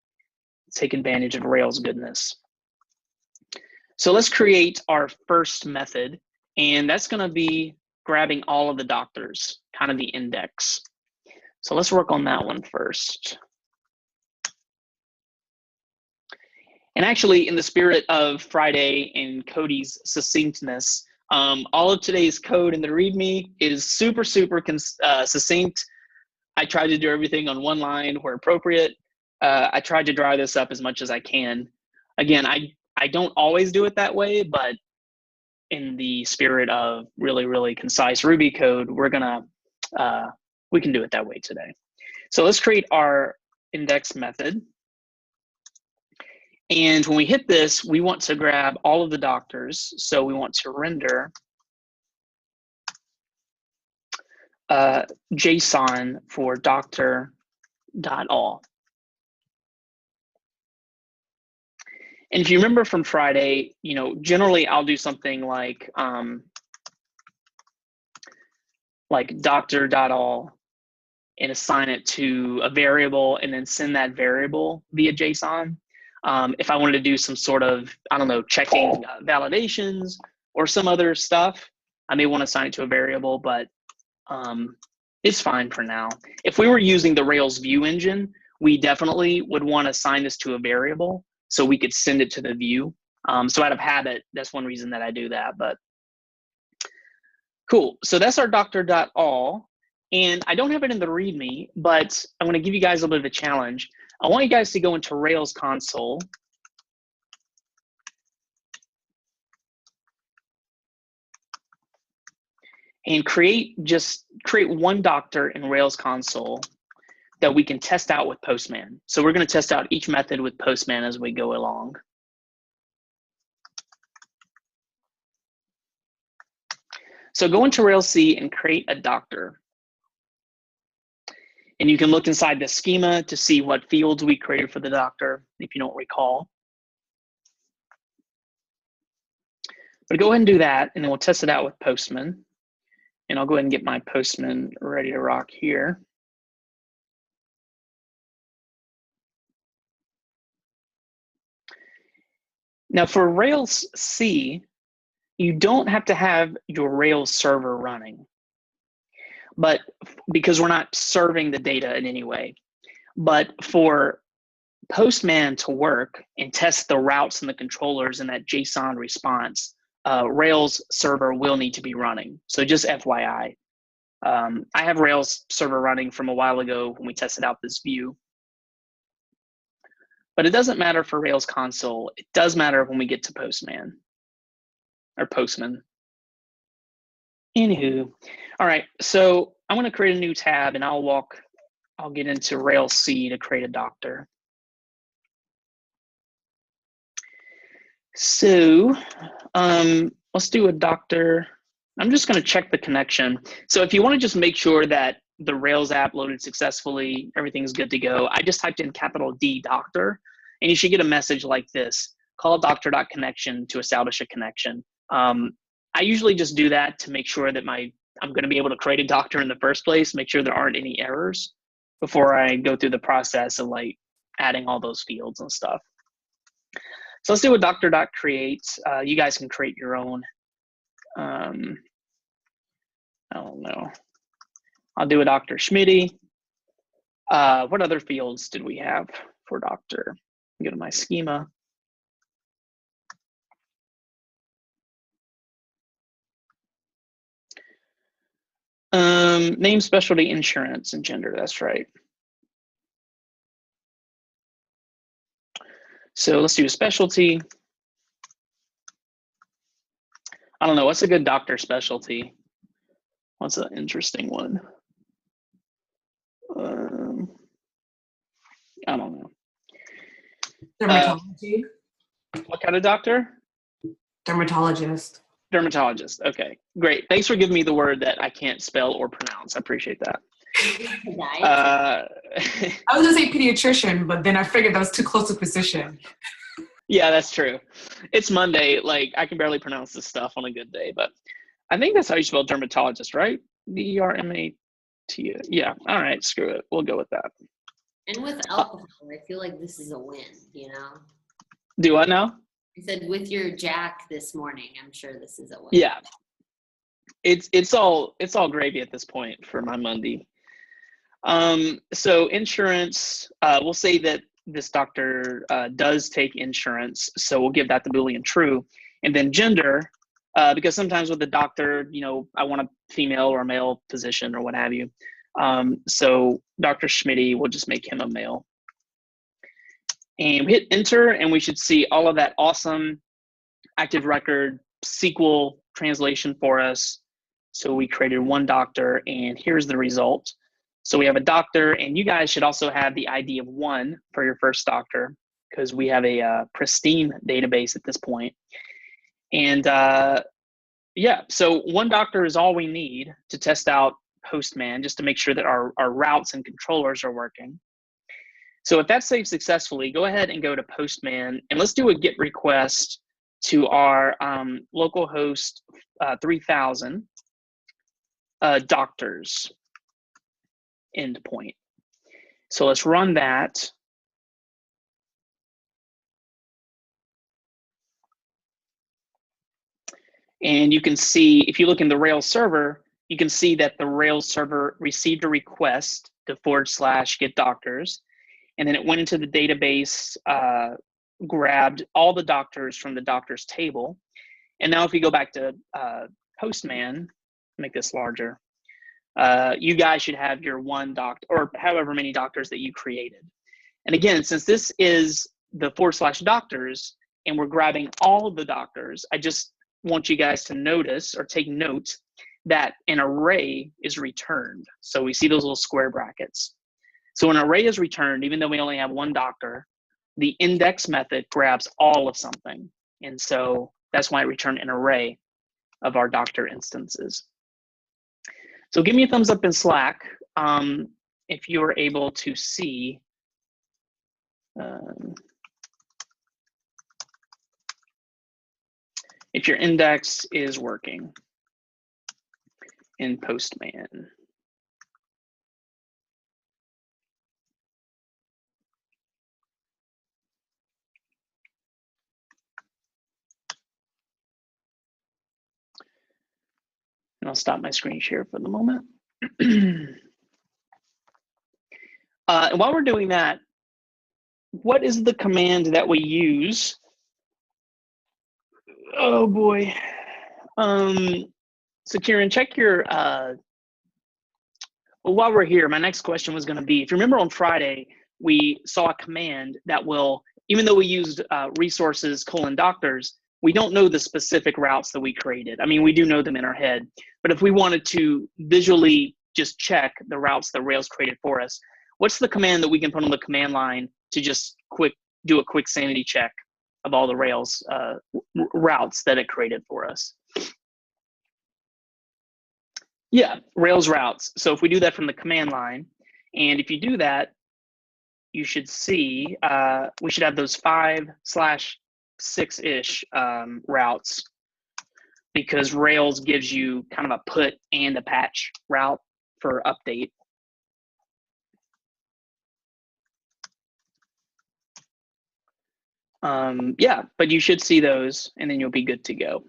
take advantage of Rails goodness. So let's create our first method, and that's going to be grabbing all of the doctors, kind of the index. So let's work on that one first. And actually, in the spirit of Friday and Cody's succinctness, all of today's code in the README is super succinct. I tried to do everything on one line where appropriate. I tried to dry this up as much as I can. Again, I don't always do it that way, but in the spirit of really concise Ruby code, we can do it that way today. So let's create our index method. And when we hit this, we want to grab all of the doctors. So we want to render JSON for doctor.all. And if you remember from Friday, generally I'll do something like doctor.all and assign it to a variable and then send that variable via JSON. If I wanted to do some sort of, checking validations or some other stuff, I may want to assign it to a variable, but it's fine for now. If we were using the Rails view engine, we definitely would want to assign this to a variable so we could send it to the view. So out of habit, that's one reason that I do that, but cool. So that's our doctor.all. And I don't have it in the README, but I want to give you guys a little bit of a challenge. I want you guys to go into Rails console and create one doctor in Rails console that we can test out with Postman. So we're going to test out each method with Postman as we go along. So go into Rails C and create a doctor. And you can look inside the schema to see what fields we created for the doctor, if you don't recall. But go ahead and do that, and then we'll test it out with Postman. And I'll go ahead and get my Postman ready to rock here. Now for Rails C, you don't have to have your Rails server running, but because we're not serving the data in any way. But for Postman to work and test the routes and the controllers in that JSON response, Rails server will need to be running. So just FYI. I have Rails server running from a while ago when we tested out this view. But it doesn't matter for Rails console. It does matter when we get to Postman or Postman. Anywho, all right, so I'm going to create a new tab and I'll get into Rails C to create a doctor. So let's do a doctor. I'm just going to check the connection. So if you want to just make sure that the Rails app loaded successfully, everything's good to go, I just typed in capital D doctor, and you should get a message like this: call doctor.connection to establish a connection. I usually just do that to make sure that I'm going to be able to create a doctor in the first place, make sure there aren't any errors before I go through the process of adding all those fields and stuff. So let's do a doctor.create. You guys can create your own. I don't know. I'll do a Dr. Schmitty. What other fields did we have for doctor? Go to my schema. Name, specialty, insurance, and gender. That's right. So let's do a specialty. I don't know. What's a good doctor specialty? What's an interesting one? I don't know. Dermatology. What kind of doctor? Dermatologist. Dermatologist. Okay, great. Thanks for giving me the word that I can't spell or pronounce. I appreciate that. I was gonna say pediatrician, but then I figured that was too close to physician. Yeah, that's true. It's Monday. Like, I can barely pronounce this stuff on a good day, but I think that's how you spell dermatologist, right? D-E-R-M-A-T. Yeah. All right. Screw it. We'll go with that. And with alcohol, I feel like this is a win, you know? Do what now? I said with your Jack this morning, I'm sure this is a win. Yeah. It's all gravy at this point for my Monday. So insurance, we'll say that this doctor does take insurance, so we'll give that the Boolean true. And then gender, because sometimes with the doctor, you know, I want a female or a male position or what have you. So Dr. Schmitty, we'll just make him a male. And we hit enter, and we should see all of that awesome active record SQL translation for us. So we created one doctor, and here's the result. So we have a doctor, and you guys should also have the ID of 1 for your first doctor, because we have a pristine database at this point. And yeah, so one doctor is all we need to test out Postman, just to make sure that our routes and controllers are working. So if that's saved successfully, go ahead and go to Postman, and let's do a GET request to our localhost 3000 doctors endpoint. So let's run that. And you can see, if you look in the Rails server, you can see that the Rails server received a request to /get doctors. And then it went into the database, grabbed all the doctors from the doctors table. And now if we go back to Postman, make this larger, you guys should have your one doctor, or however many doctors that you created. And again, since this is the /doctors, and we're grabbing all of the doctors, I just want you guys to notice or take note that an array is returned. So we see those little square brackets. So an array is returned, even though we only have one doctor, the index method grabs all of something. And so that's why it returned an array of our doctor instances. So give me a thumbs up in Slack if you're able to see if your index is working in Postman. And I'll stop my screen share for the moment. And while we're doing that, what is the command that we use? Oh boy. So Kieran, check your, well, while we're here, my next question was gonna be, if you remember on Friday, we saw a command that will, even though we used resources : doctors, we don't know the specific routes that we created. I mean, we do know them in our head, but if we wanted to visually just check the routes that Rails created for us, what's the command that we can put on the command line to just do a quick sanity check of all the Rails routes that it created for us? Yeah, Rails routes. So if we do that from the command line, and if you do that, you should see, we should have those 5/6-ish routes, because Rails gives you kind of a put and a patch route for update. Yeah, but you should see those, and then you'll be good to go.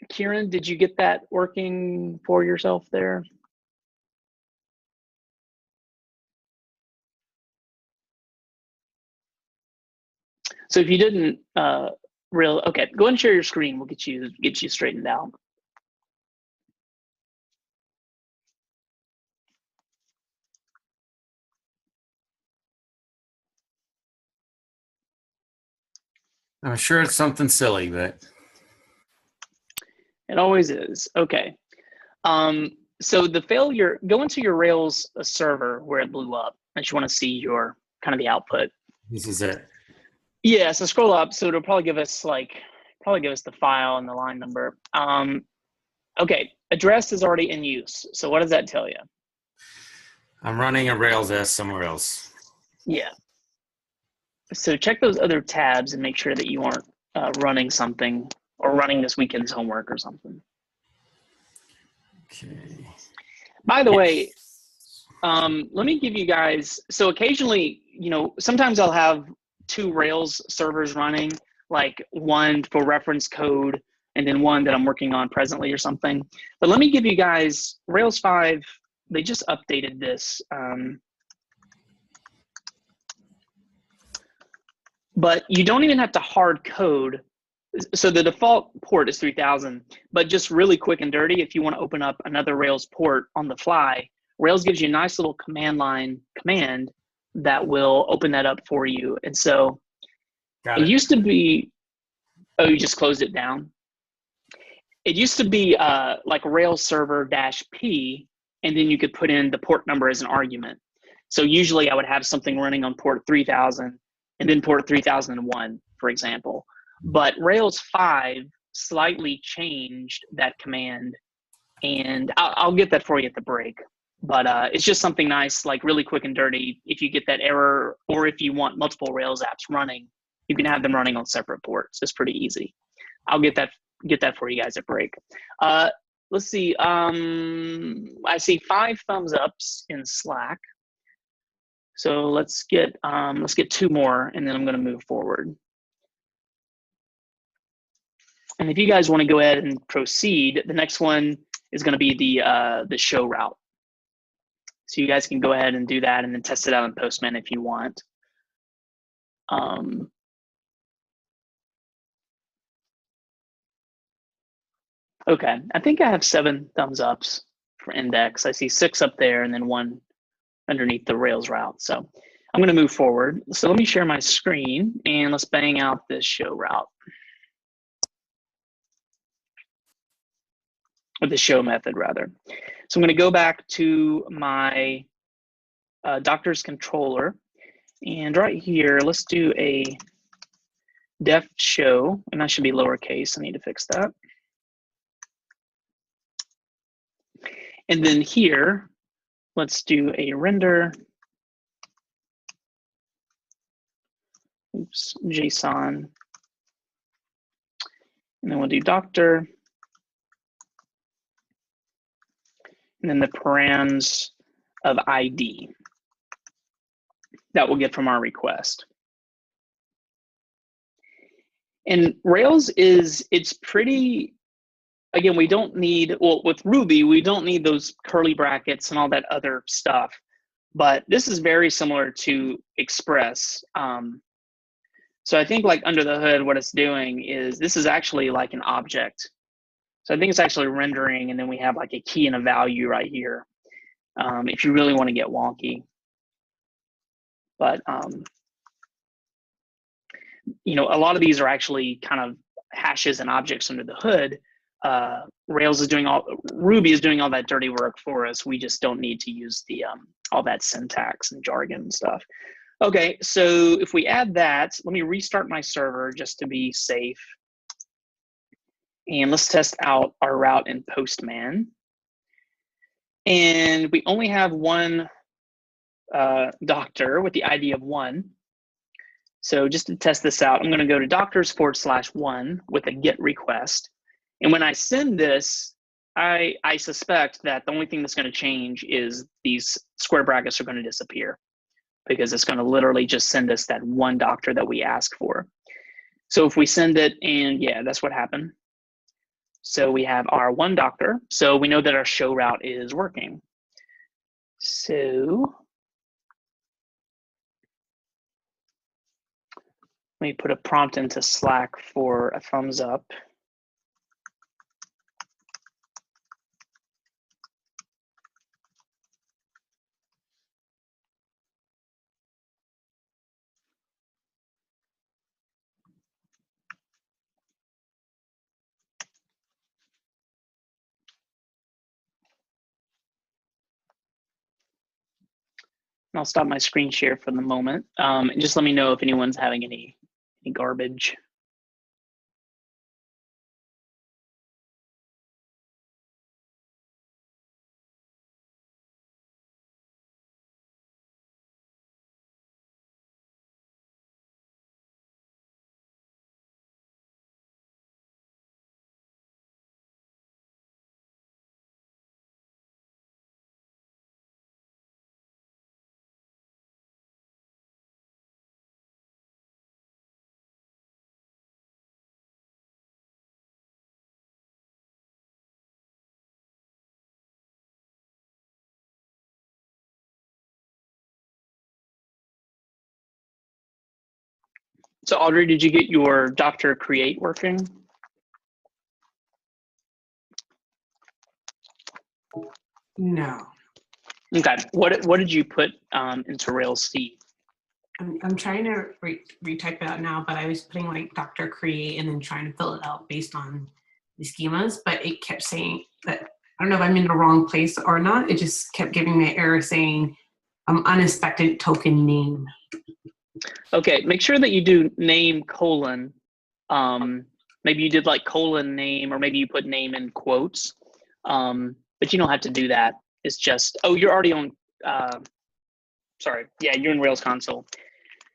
Kieran, did you get that working for yourself there? So if you didn't, okay, go ahead and share your screen. We'll get you straightened out. I'm sure it's something silly, but It always is. Okay. So the failure, go into your Rails server where it blew up. I just want to see your kind of the output. this is it. Yeah, so scroll up. So it'll probably give us the file and the line number. Okay, address is already in use. So what does that tell you? I'm running a Rails S somewhere else. Yeah. So check those other tabs and make sure that you aren't running something or running this weekend's homework or something. Okay. By the way, let me give you guys, so occasionally, sometimes I'll have 2 Rails servers running, like one for reference code and then one that I'm working on presently or something. But let me give you guys, Rails 5, they just updated this. But you don't even have to hard code. So the default port is 3000, but just really quick and dirty, if you want to open up another Rails port on the fly, Rails gives you a nice little command line command that will open that up for you. And so Got it it. used to be, oh, you just closed it down. It used to be like Rails server -p, and then you could put in the port number as an argument. So usually I would have something running on port 3000 and then port 3001, for example. But Rails 5 slightly changed that command, and I'll get that for you at the break. But it's just something nice, like really quick and dirty. If you get that error, or if you want multiple Rails apps running, you can have them running on separate ports. It's pretty easy. I'll get that for you guys at break. Let's see. I see 5 thumbs ups in Slack. So let's get 2 more, and then I'm going to move forward. And if you guys want to go ahead and proceed, the next one is going to be the show route. So you guys can go ahead and do that, and then test it out in Postman if you want. Okay, I think I have 7 thumbs ups for index. I see 6 up there, and then 1 underneath the Rails route. So I'm going to move forward. So let me share my screen, and let's bang out this show route. Or the show method, rather. So I'm going to go back to my doctor's controller. And right here, let's do a def show. And that should be lowercase. I need to fix that. And then here, let's do a render. Oops, JSON. And then we'll do doctor. And then the params of ID that we'll get from our request. And Rails it's pretty, again, we don't need, well, with Ruby, we don't need those curly brackets and all that other stuff. But this is very similar to Express. So I think like under the hood, what it's doing is this is actually like an object. So I think it's actually rendering, and then we have like a key and a value right here, if you really want to get wonky. But, a lot of these are actually kind of hashes and objects under the hood. Ruby is doing all that dirty work for us. We just don't need to use the all that syntax and jargon and stuff. Okay, so if we add that, let me restart my server just to be safe. And let's test out our route in Postman. And we only have one doctor with the ID of 1. So just to test this out, I'm going to go to doctors/1 with a GET request. And when I send this, I suspect that the only thing that's going to change is these square brackets are going to disappear, because it's going to literally just send us that 1 doctor that we asked for. So if we send it, and yeah, that's what happened. So we have our 1 doctor. So we know that our show route is working. So let me put a prompt into Slack for a thumbs up. And I'll stop my screen share for the moment. And just let me know if anyone's having any garbage. So Audrey, did you get your Dr. Create working? No. Okay, what did you put into Rails C? I'm trying to retype it out now, but I was putting like Dr. Create and then trying to fill it out based on the schemas, but it kept saying that, I don't know if I'm in the wrong place or not. It just kept giving me an error saying unexpected token name. Okay, make sure that you do name colon. Maybe you did like colon name, or maybe you put name in quotes. But you don't have to do that. It's just, oh, you're already on, sorry. Yeah, you're in Rails console.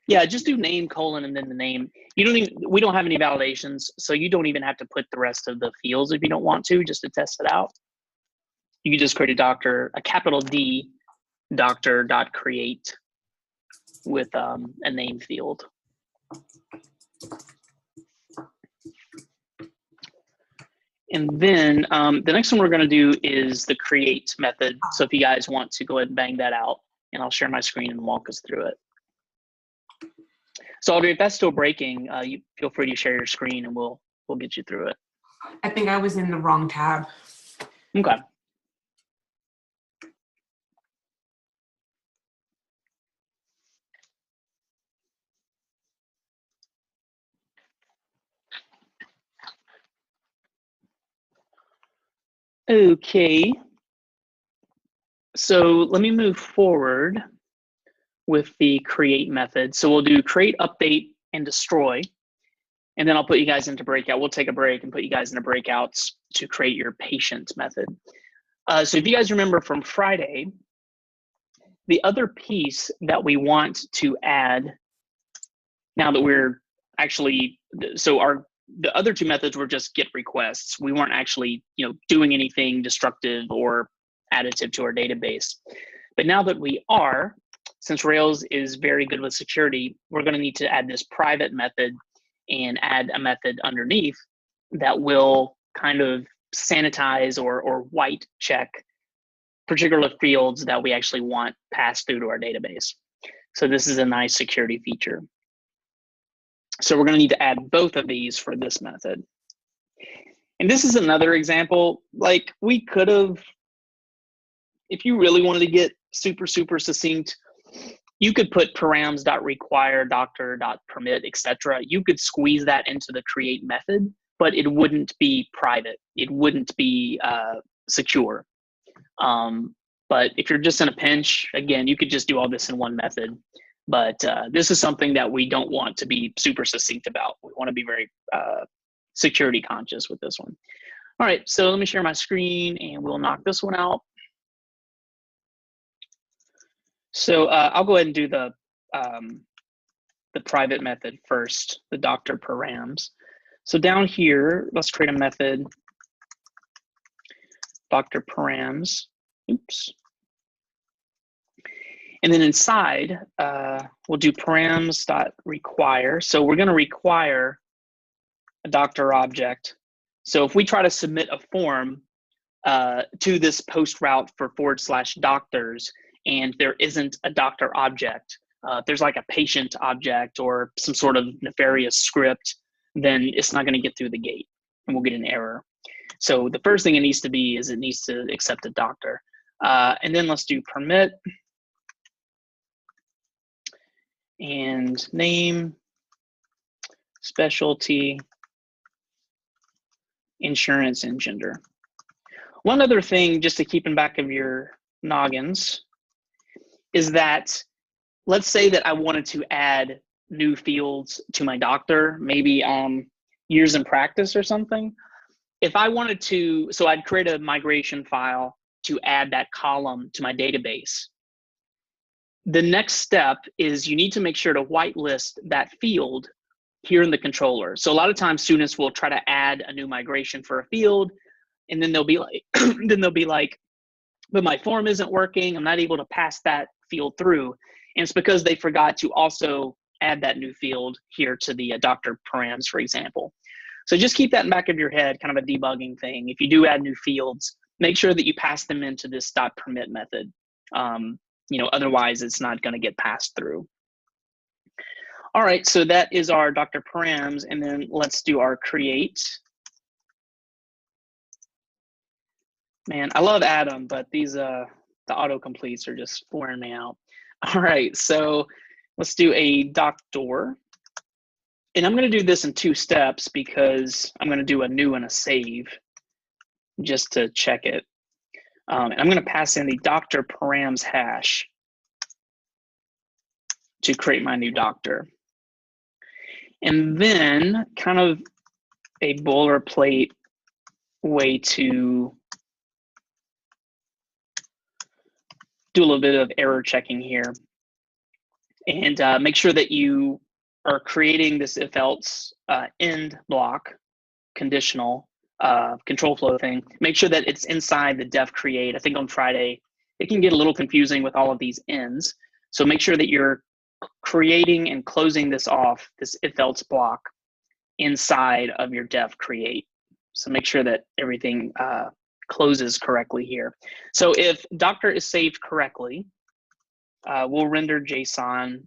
Yeah, just do name colon and then the name. You don't even, we don't have any validations, so you don't even have to put the rest of the fields if you don't want to, just to test it out. You can just create a capital D, doctor.create with a name field. And then the next one we're going to do is the create method. So if you guys want to go ahead and bang that out, and I'll share my screen and walk us through it. So Audrey, if that's still breaking, you feel free to share your screen and we'll get you through it. I think I was in the wrong tab. Okay. Okay. So let me move forward with the create method. So we'll do create, update, and destroy. And then I'll put you guys into breakout. We'll take a break and put you guys into breakouts to create your patient method. So if you guys remember from Friday, the other piece that we want to add now that we're actually, so the other two methods were just get requests. We weren't actually, doing anything destructive or additive to our database. But now that we are, since Rails is very good with security, we're going to need to add this private method and add a method underneath that will kind of sanitize or white check particular fields that we actually want passed through to our database. So this is a nice security feature. So we're going to need to add both of these for this method. And this is another example, like we could have, if you really wanted to get super succinct, you could put params.require, doctor.permit, etc. You could squeeze that into the create method, but it wouldn't be private. It wouldn't be secure. But if you're just in a pinch, again, you could just do all this in one method. But this is something that we don't want to be super succinct about. We want to be very security conscious with this one. All right, so let me share my screen and we'll knock this one out. So I'll go ahead and do the private method first, the Dr. params. So down here, let's create a method, Dr. params. Oops. And then inside, we'll do params.require. So we're going to require a doctor object. So if we try to submit a form to this post route for /doctors, and there isn't a doctor object, there's like a patient object or some sort of nefarious script, then it's not going to get through the gate and we'll get an error. So the first thing it needs to be is it needs to accept a doctor. And then let's do permit and name, specialty, insurance, and gender. One other thing just to keep in back of your noggins is that, let's say that I wanted to add new fields to my doctor, maybe years in practice or something. If I wanted to, so I'd create a migration file to add that column to my database. The next step is you need to make sure to whitelist that field here in the controller. So a lot of times students will try to add a new migration for a field, and then they'll be like, but my form isn't working. I'm not able to pass that field through. And it's because they forgot to also add that new field here to the Dr. params, for example. So just keep that in the back of your head, kind of a debugging thing. If you do add new fields, make sure that you pass them into this .permit method. Otherwise it's not going to get passed through. All right, so that is our Dr. params, and then let's do our create. Man, I love Adam, but these the autocompletes are just wearing me out. All right, so let's do a doctor. And I'm going to do this in 2 steps because I'm going to do a new and a save just to check it. And I'm going to pass in the Dr. params hash to create my new doctor. And then kind of a boilerplate way to do a little bit of error checking here and make sure that you are creating this if else end block conditional control flow thing. Make sure that it's inside the def create. I think on Friday, it can get a little confusing with all of these ends. So make sure that you're creating and closing this off, this if else block inside of your def create. So make sure that everything closes correctly here. So if doctor is saved correctly, we'll render JSON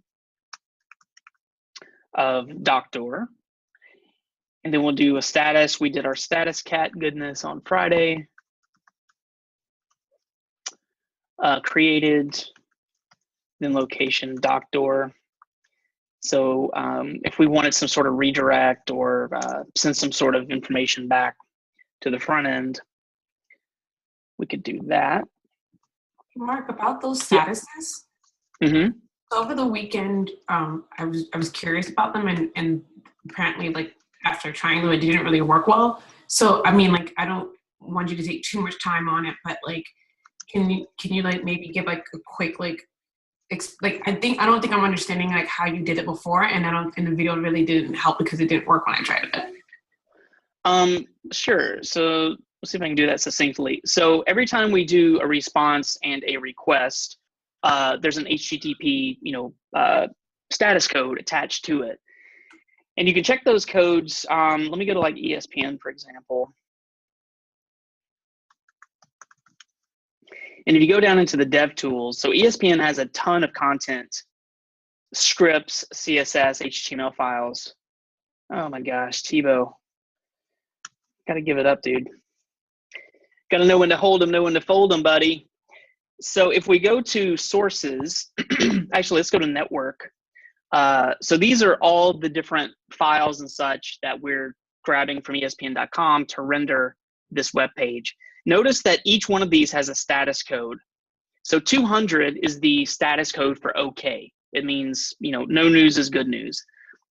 of doctor. And then we'll do a status. We did our status cat goodness on Friday. Created, then location doctor. So if we wanted some sort of redirect or send some sort of information back to the front end, we could do that. Mark, about those statuses. Mm-hmm. So over the weekend, I was curious about them, and apparently, like after trying them, it didn't really work well. So I mean, like I don't want you to take too much time on it, but like, can you like maybe give like a quick like I don't think I'm understanding like how you did it before, and the video really didn't help because it didn't work when I tried it. Sure. So let's see if I can do that succinctly. So every time we do a response and a request, there's an HTTP, status code attached to it. And you can check those codes. Let me go to like ESPN, for example. And if you go down into the dev tools, so ESPN has a ton of content, scripts, CSS, HTML files. Oh my gosh, Tebow. Gotta give it up, dude. Gotta know when to hold them, know when to fold them, buddy. So if we go to sources, actually, let's go to network. So these are all the different files and such that we're grabbing from ESPN.com to render this web page. Notice that each one of these has a status code. So 200 is the status code for OK. It means, no news is good news.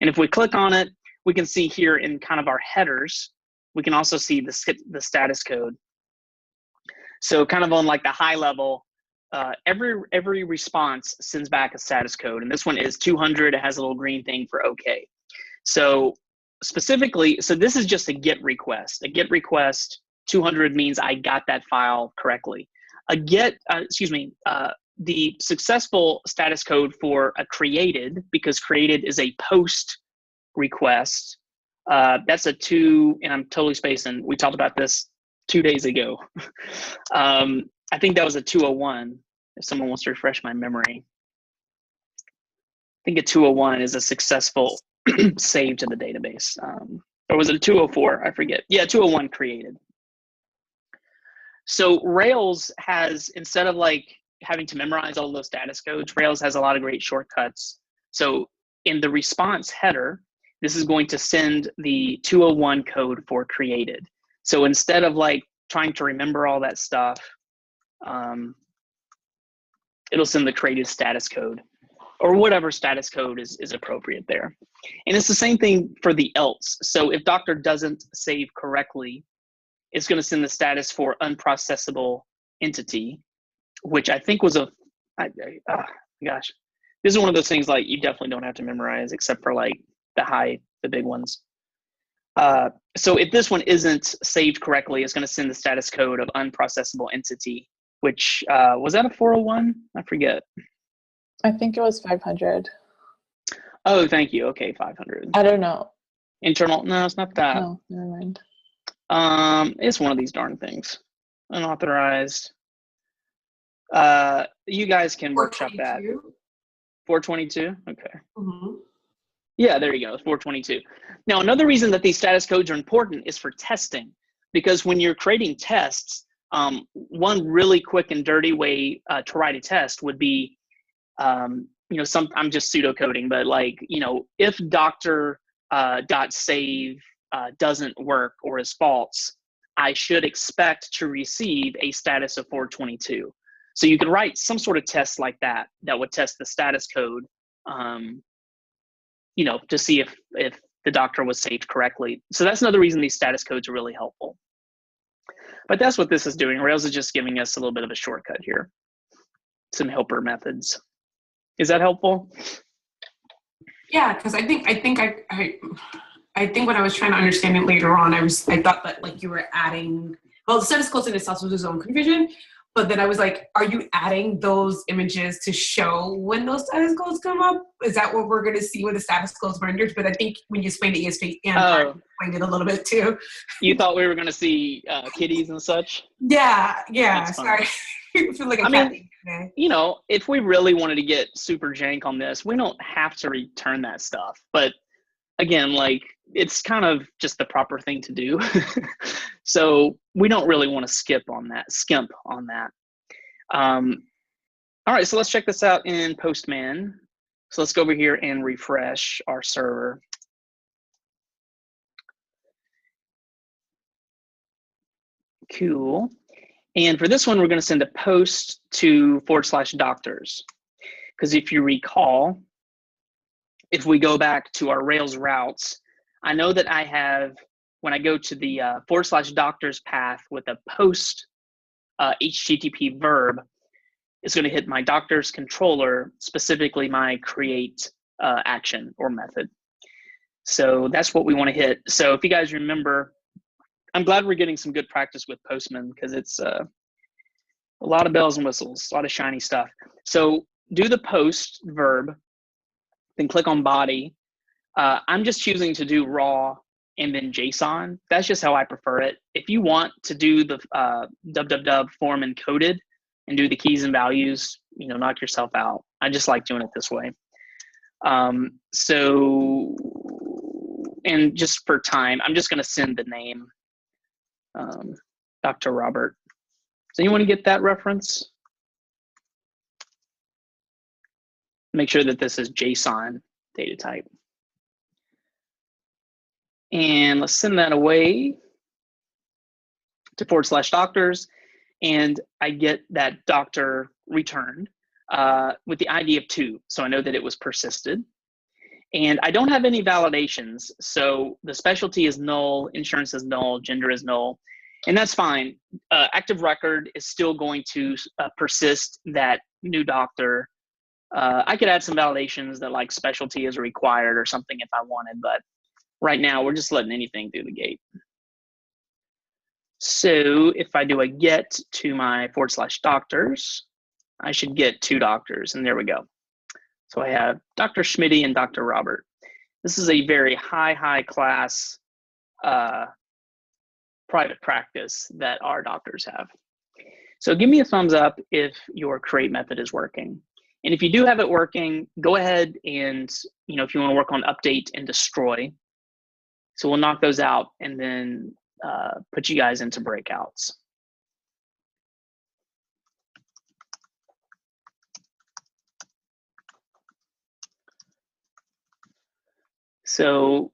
And if we click on it, we can see here in kind of our headers, we can also see the status code. So kind of on like the high level, every response sends back a status code. And this one is 200. It has a little green thing for OK. So specifically, so this is just a GET request. A GET request, 200 means I got that file correctly. A GET, the successful status code for a created, because created is a post request, that's a 2, and I'm totally spacing. We talked about this 2 days ago. I think that was a 201, if someone wants to refresh my memory. I think a 201 is a successful save to the database. Or was it a 204? I forget. Yeah, 201 created. So Rails has, instead of like having to memorize all those status codes, Rails has a lot of great shortcuts. So in the response header, this is going to send the 201 code for created. So instead of like trying to remember all that stuff, it'll send the created status code or whatever status code is appropriate there. And it's the same thing for the else. So if doctor doesn't save correctly, it's going to send the status for unprocessable entity, which I think was gosh, this is one of those things like you definitely don't have to memorize except for like the big ones. So if this one isn't saved correctly, it's going to send the status code of unprocessable entity, which was that a 401? I forget. I think it was 500. Oh, thank you. Okay, 500. I don't know. Internal? No, it's not that. No, never mind. It's one of these darn things. Unauthorized. You guys can workshop that. 422? Okay. Mm-hmm. Yeah, there you go, 422. Now, another reason that these status codes are important is for testing, because when you're creating tests, one really quick and dirty way to write a test would be, I'm just pseudocoding, but like, if doctor dot save doesn't work or is false, I should expect to receive a status of 422. So you could write some sort of test like that would test the status code, to see if the doctor was saved correctly. So that's another reason these status codes are really helpful. But that's what this is doing. Rails is just giving us a little bit of a shortcut here. Some helper methods. Is that helpful? Yeah, because I think what I was trying to understand it later on, I thought that like you were adding, well, the status codes in itself was its own confusion, but then I was like, are you adding those images to show when those status codes come up? Is that what we're going to see when the status codes rendered? But I think when you explained the ESP and explained it a little bit too. You thought we were going to see kitties and such? Yeah. That's Sorry. I feel like if we really wanted to get super jank on this, we don't have to return that stuff. But again, like, it's kind of just the proper thing to do. So we don't really want to skimp on that. All right, so let's check this out in Postman. So let's go over here and refresh our server. Cool. And for this one, we're going to send a post to /doctors. Because if you recall, if we go back to our Rails routes, I know that I have, when I go to the /doctors path with a post HTTP verb, it's going to hit my doctor's controller, specifically my create action or method. So that's what we want to hit. So if you guys remember, I'm glad we're getting some good practice with Postman, because it's a lot of bells and whistles, a lot of shiny stuff. So do the post verb, then click on body. I'm just choosing to do raw and then JSON. That's just how I prefer it. If you want to do the www form encoded and do the keys and values, knock yourself out. I just like doing it this way. And just for time, I'm just going to send the name, Dr. Robert. Does anyone get that reference? Make sure that this is JSON data type. And let's send that away to /doctors. And I get that doctor returned with the ID of 2. So I know that it was persisted. And I don't have any validations. So the specialty is null, insurance is null, gender is null. And that's fine. Active record is still going to persist that new doctor. I could add some validations that like specialty is required or something if I wanted, but right now we're just letting anything through the gate. So if I do a get to my /doctors, I should get 2 doctors, and there we go. So I have Dr. Schmitty and Dr. Robert. This is a very high class private practice that our doctors have. So give me a thumbs up if your create method is working. And if you do have it working, go ahead and, if you want to work on update and destroy. So we'll knock those out and then put you guys into breakouts. So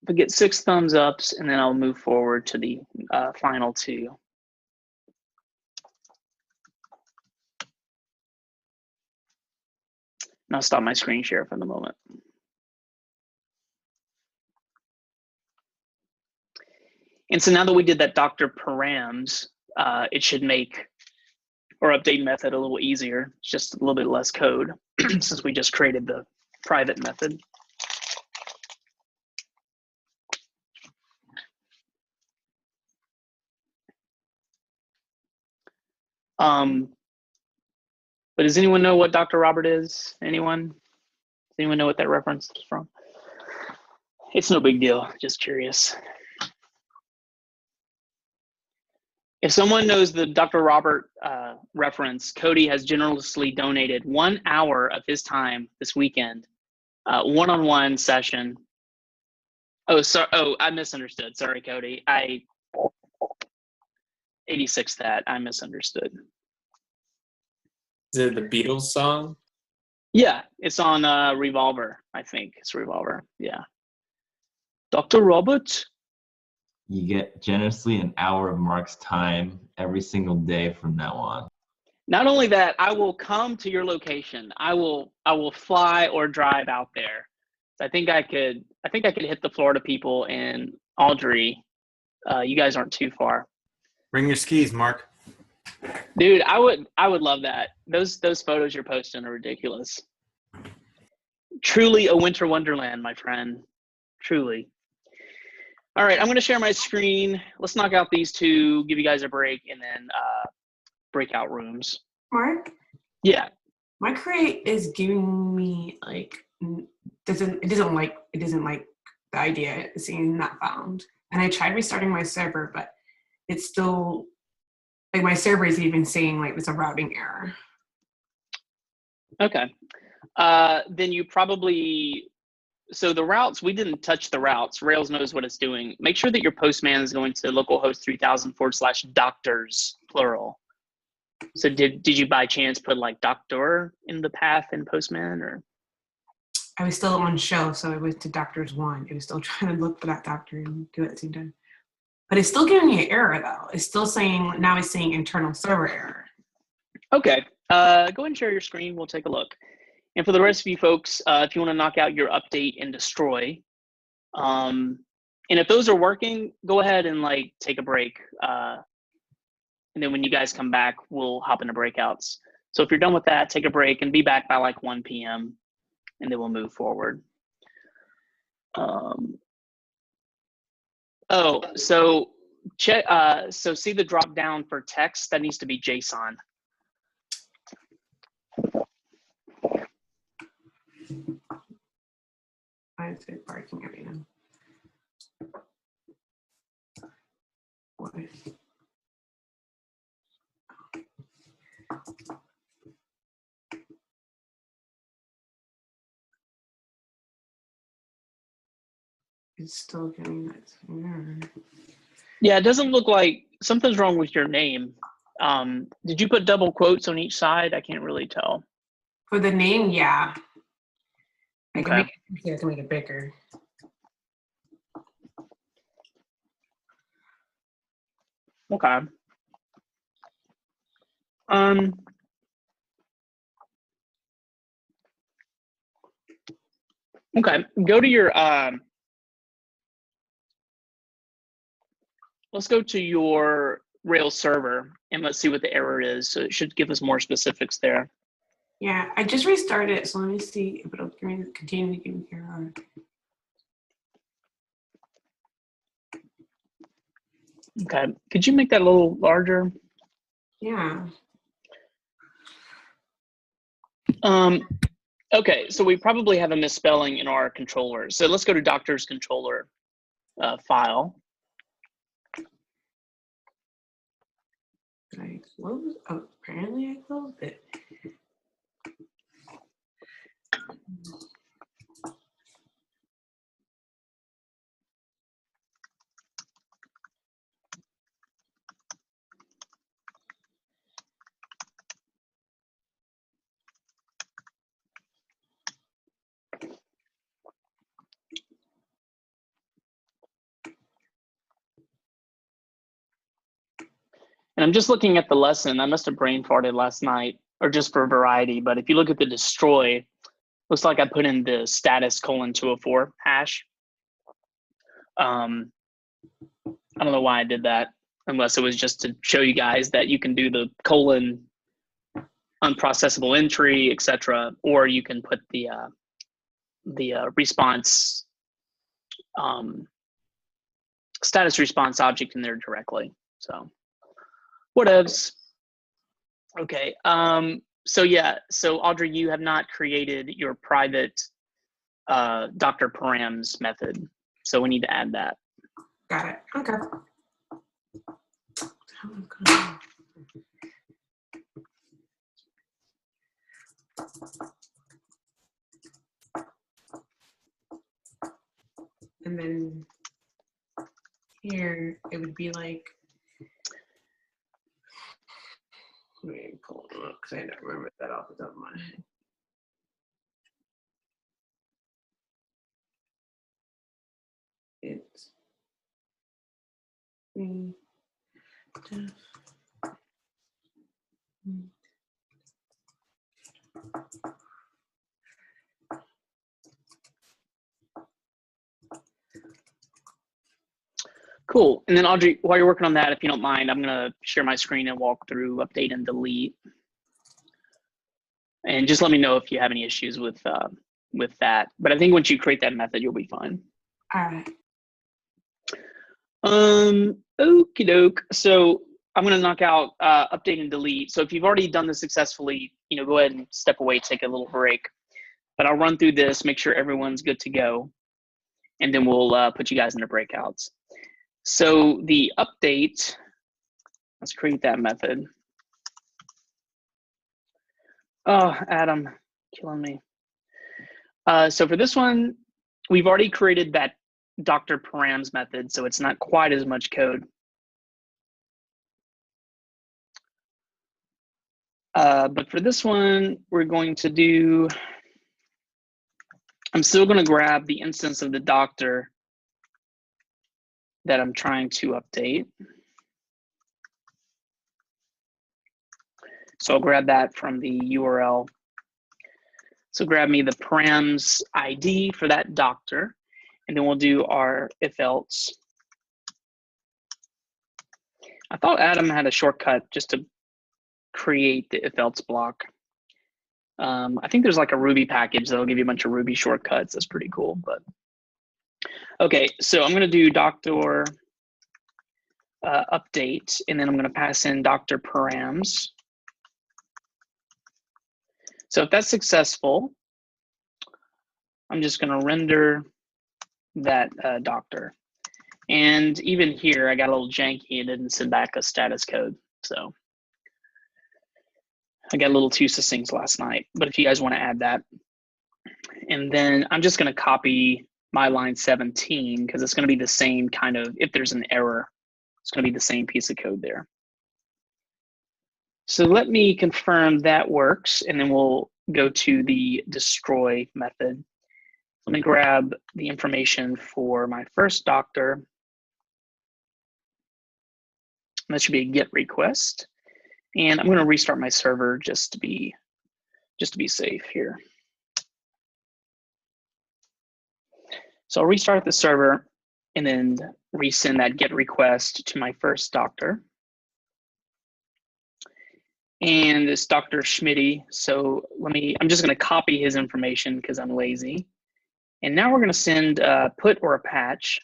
we get 6 thumbs ups, and then I'll move forward to the final 2. And I'll stop my screen share for the moment. And so now that we did that Dr. params, it should make our update method a little easier. It's just a little bit less code since we just created the private method. But does anyone know what Dr. Robert is? Anyone? Does anyone know what that reference is from? It's no big deal, just curious. If someone knows the Dr. Robert reference, Cody has generously donated 1 hour of his time this weekend one-on-one session. Oh, sorry. Oh, I misunderstood. Sorry, Cody. I 86 that. I misunderstood. Is it the Beatles song? Yeah, it's on Revolver. I think it's Revolver. Yeah. Dr. Robert. You get generously an hour of Mark's time every single day from now on. Not only that, I will come to your location. I will fly or drive out there. I think I could hit the Florida people, and Audrey, you guys aren't too far. Bring your skis, Mark. Dude, I would love that. Those photos you're posting are ridiculous. Truly a winter wonderland, my friend. Truly. All right, I'm going to share my screen. Let's knock out these two, give you guys a break, and then breakout rooms. Mark, Yeah. my Create is giving me like it doesn't like the idea of seeing not found. And I tried restarting my server, but it's still like my server is even saying like it's a routing error. Okay. Then you probably, so the routes, we didn't touch the routes. Rails knows what it's doing. Make sure that your postman is going to localhost 3000/doctors, plural. So did you by chance put like doctor in the path in postman, or? I was still on show, so it was to doctors one. It was still trying to look for that doctor and do it at the same time. But it's still giving me an error though. It's still saying, now it's saying internal server error. Okay, go ahead and share your screen. We'll take a look. And for the rest of you folks, if you want to knock out your update and destroy, and if those are working, go ahead and like take a break. And then when you guys come back, we'll hop into breakouts. So if you're done with that, take a break and be back by like 1 p.m. and then we'll move forward. Oh, so check. So see the drop down for text, that needs to be JSON. I say parking arena. What? It's still getting that error. Yeah, it doesn't look like something's wrong with your name. Did you put double quotes on each side? I can't really tell. For the name, yeah. I can Okay. make it bigger. Okay. Okay, go to your, let's go to your Rails server and let's see what the error is. So it should give us more specifics there. Yeah, I just restarted it, so let me see if it'll give me continue to give me error. Okay, could you make that a little larger? Yeah. Okay, so we probably have a misspelling in our controller. So let's go to doctor's controller file. Did I close? Oh, apparently I closed it. And I'm just looking at the lesson. I must have brain farted last night, or just for variety. But if you look at the destroy, looks like I put in the status :204 hash. I don't know why I did that, unless it was just to show you guys that you can do the colon unprocessable entry, etc., or you can put the response status response object in there directly. So whatevs. Okay. So yeah. So Audrey, you have not created your private Dr. Params method, so we need to add that. Got it. Okay. And then here it would be like, let me pull them up because I don't remember that off the top of my head. It's Cool. And then Audrey, while you're working on that, if you don't mind, I'm gonna share my screen and walk through update and delete. And just let me know if you have any issues with that. But I think once you create that method, you'll be fine. all right. Okie doke. So I'm gonna knock out update and delete. So if you've already done this successfully, go ahead and step away, take a little break. But I'll run through this, make sure everyone's good to go, and then we'll put you guys into breakouts. So the update, let's create that method. Oh, Adam, killing me. So for this one, we've already created that Dr. params method, so it's not quite as much code. But for this one, we're going to do, I'm still going to grab the instance of the doctor that I'm trying to update. So I'll grab that from the URL. So grab me the params ID for that doctor, and then we'll do our if else. I thought Adam had a shortcut just to create the if else block. I think there's like a Ruby package that'll give you a bunch of Ruby shortcuts. That's pretty cool. But okay, so I'm going to do doctor update, and then I'm going to pass in Dr. params. So if that's successful, I'm just going to render that doctor. And even here, I got a little janky and didn't send back a status code. So I got a little too succinct last night, but if you guys want to add that. And then I'm just going to copy my line 17 because it's going to be the same kind of, if there's an error, it's going to be the same piece of code there. So let me confirm that works, and then we'll go to the destroy method. Let me grab the information for my first doctor. That should be a GET request. And I'm going to restart my server just to be safe here. So I'll restart the server and then resend that GET request to my first doctor. And it's Dr. Schmitty. So I'm just going to copy his information because I'm lazy. And now we're going to send a put or a patch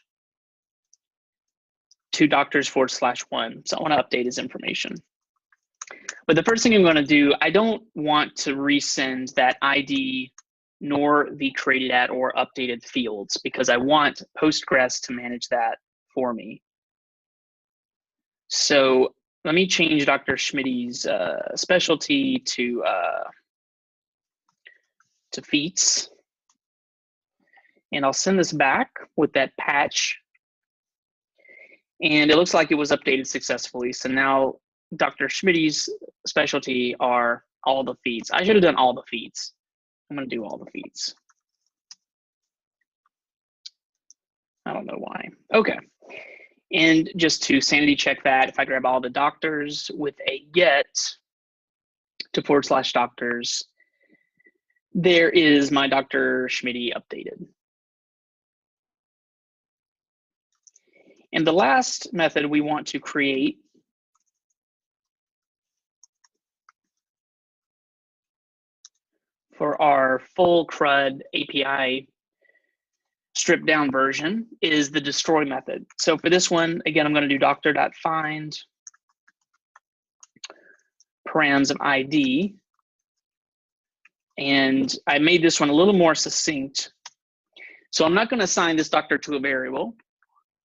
to doctors/1. So I want to update his information. But the first thing I'm going to do, I don't want to resend that ID nor the created at or updated fields because I want Postgres to manage that for me. So let me change Dr. Schmitty's specialty to feats. And I'll send this back with that patch. And it looks like it was updated successfully. So now Dr. Schmitty's specialty are all the feeds. I should have done all the feeds. I'm going to do all the feeds. I don't know why. Okay. And just to sanity check that, if I grab all the doctors with a get to /doctors, there is my Dr. Schmitty updated. And the last method we want to create for our full CRUD API stripped down version is the destroy method. So for this one, again, I'm going to do doctor.find params of ID. And I made this one a little more succinct. So I'm not going to assign this doctor to a variable.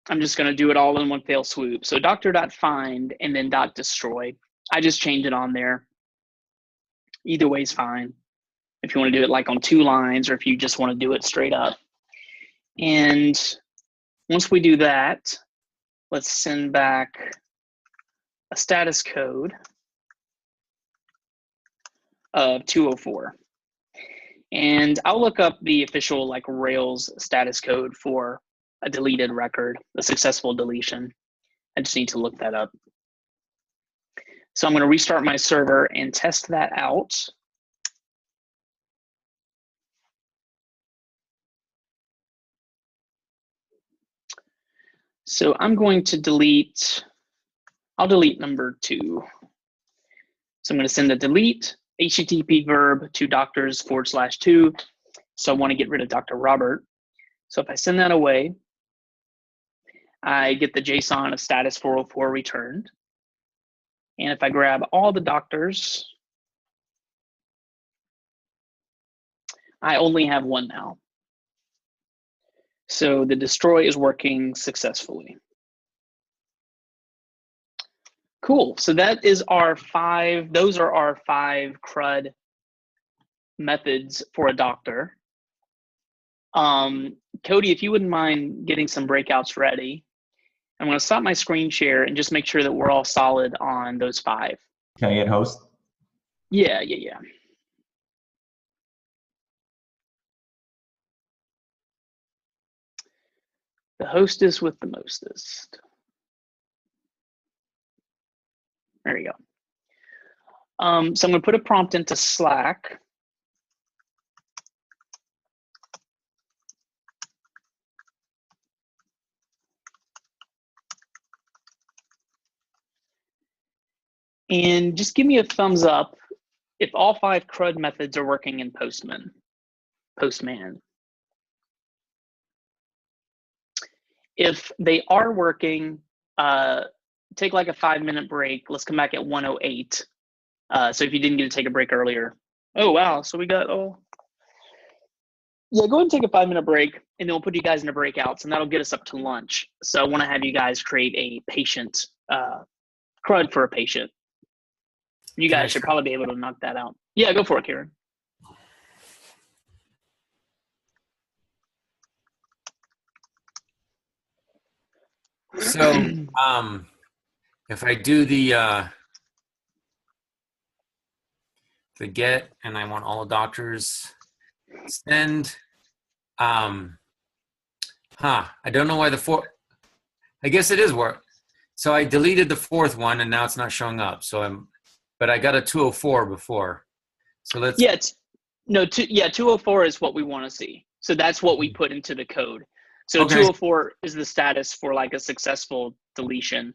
I'm just going to do it all in one fell swoop. So doctor.find and then .destroy. I just changed it on there. Either way is fine. If you want to do it like on 2 lines or if you just want to do it straight up. And Once we do that, let's send back a status code of 204. And I'll look up the official like Rails status code for a deleted record, a successful deletion. I just need to look that up. So I'm going to restart my server and test that out. So I'm going to delete, I'll delete number 2. So I'm going to send a delete HTTP verb to doctors/2. So I want to get rid of Dr. Robert. So if I send that away, I get the JSON of status 404 returned. And if I grab all the doctors, I only have one now. So the destroy is working successfully. Cool, so that is our 5, those are our 5 CRUD methods for a doctor. Cody, if you wouldn't mind getting some breakouts ready, I'm gonna stop my screen share and just make sure that we're all solid on those 5. Can I get host? Yeah. The hostess with the mostest. There you go. So I'm gonna put a prompt into Slack. And just give me a thumbs up if all 5 CRUD methods are working in Postman. If they are working, take like a 5-minute break. Let's come back at 1:08. So if you didn't get to take a break earlier. Oh, wow. So we got, yeah, go ahead and take a 5-minute break, and then we'll put you guys into breakouts, and that'll get us up to lunch. So I want to have you guys create a patient, CRUD for a patient. You guys should probably be able to knock that out. Yeah, go for it, Kieran. So if I do the get and I want all doctors send, I don't know why the 4th, I guess it is work. So I deleted the 4th one and now it's not showing up. So but I got a 204 before. So let's. Yeah, 204 is what we want to see. So that's what we put into the code. So Okay. 204 is the status for like a successful deletion.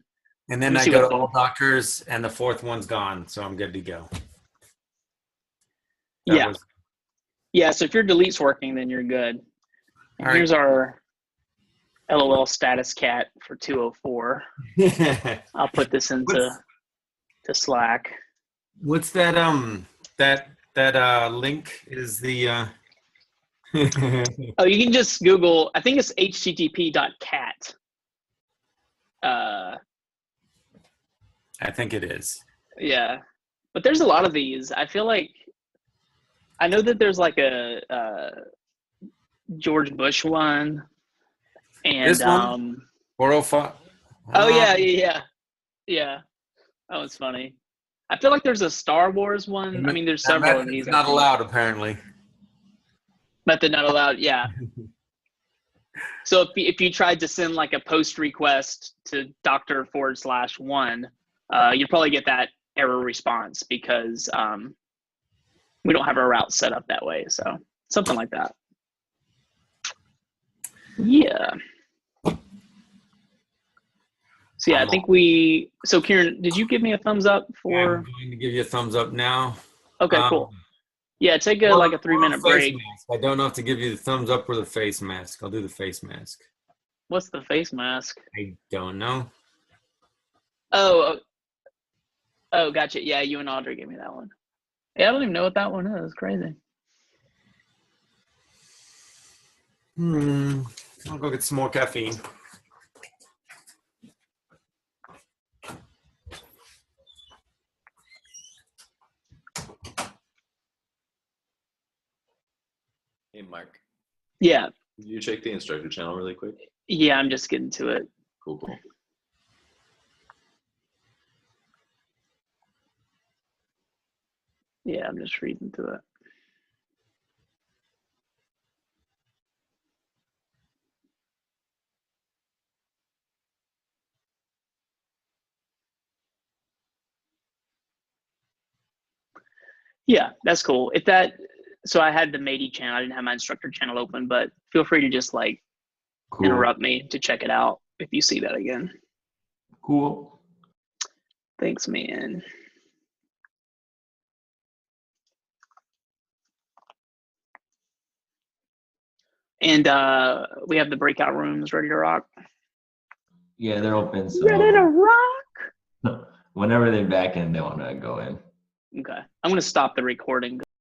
And then I go to all doctors and the 4th one's gone. So I'm good to go. Yeah, so if your delete's working, then you're good. And All here's our LOL status cat for 204. I'll put this into Slack. What's that link is the Oh, you can just Google, I think it's http.cat. I think it is. Yeah, but there's a lot of these. I feel like, I know that there's like a George Bush one, and This one? 405. Oh yeah. That was funny. I feel like there's a Star Wars one. I mean, there's several of these. Not allowed, apparently. Method not allowed. Yeah. So if you tried to send like a post request to doctor/1, you'd probably get that error response because we don't have our route set up that way. So something like that. Yeah. So yeah, I think so Kieran, did you give me a thumbs up for? I'm going to give you a thumbs up now. Okay, cool. Yeah, take like a 3-minute break. I don't know if to give you the thumbs up or the face mask. I'll do the face mask. What's the face mask? I don't know. Oh, gotcha. Yeah, you and Audrey gave me that one. Yeah, I don't even know what that one is. Crazy. I'll go get some more caffeine. Hey, Mark. Yeah. Can you check the instructor channel really quick? Yeah, I'm just getting to it. Cool, cool. Yeah, I'm just reading through it. Yeah, that's cool. If that, so I had the Matey channel. I didn't have my instructor channel open, but feel free to just like Cool. interrupt me to check it out if you see that again. Cool. Thanks, man. And we have the breakout rooms ready to rock. Yeah, they're open. Ready to So rock. whenever they're back in, they want to go in. Okay, I'm gonna stop the recording.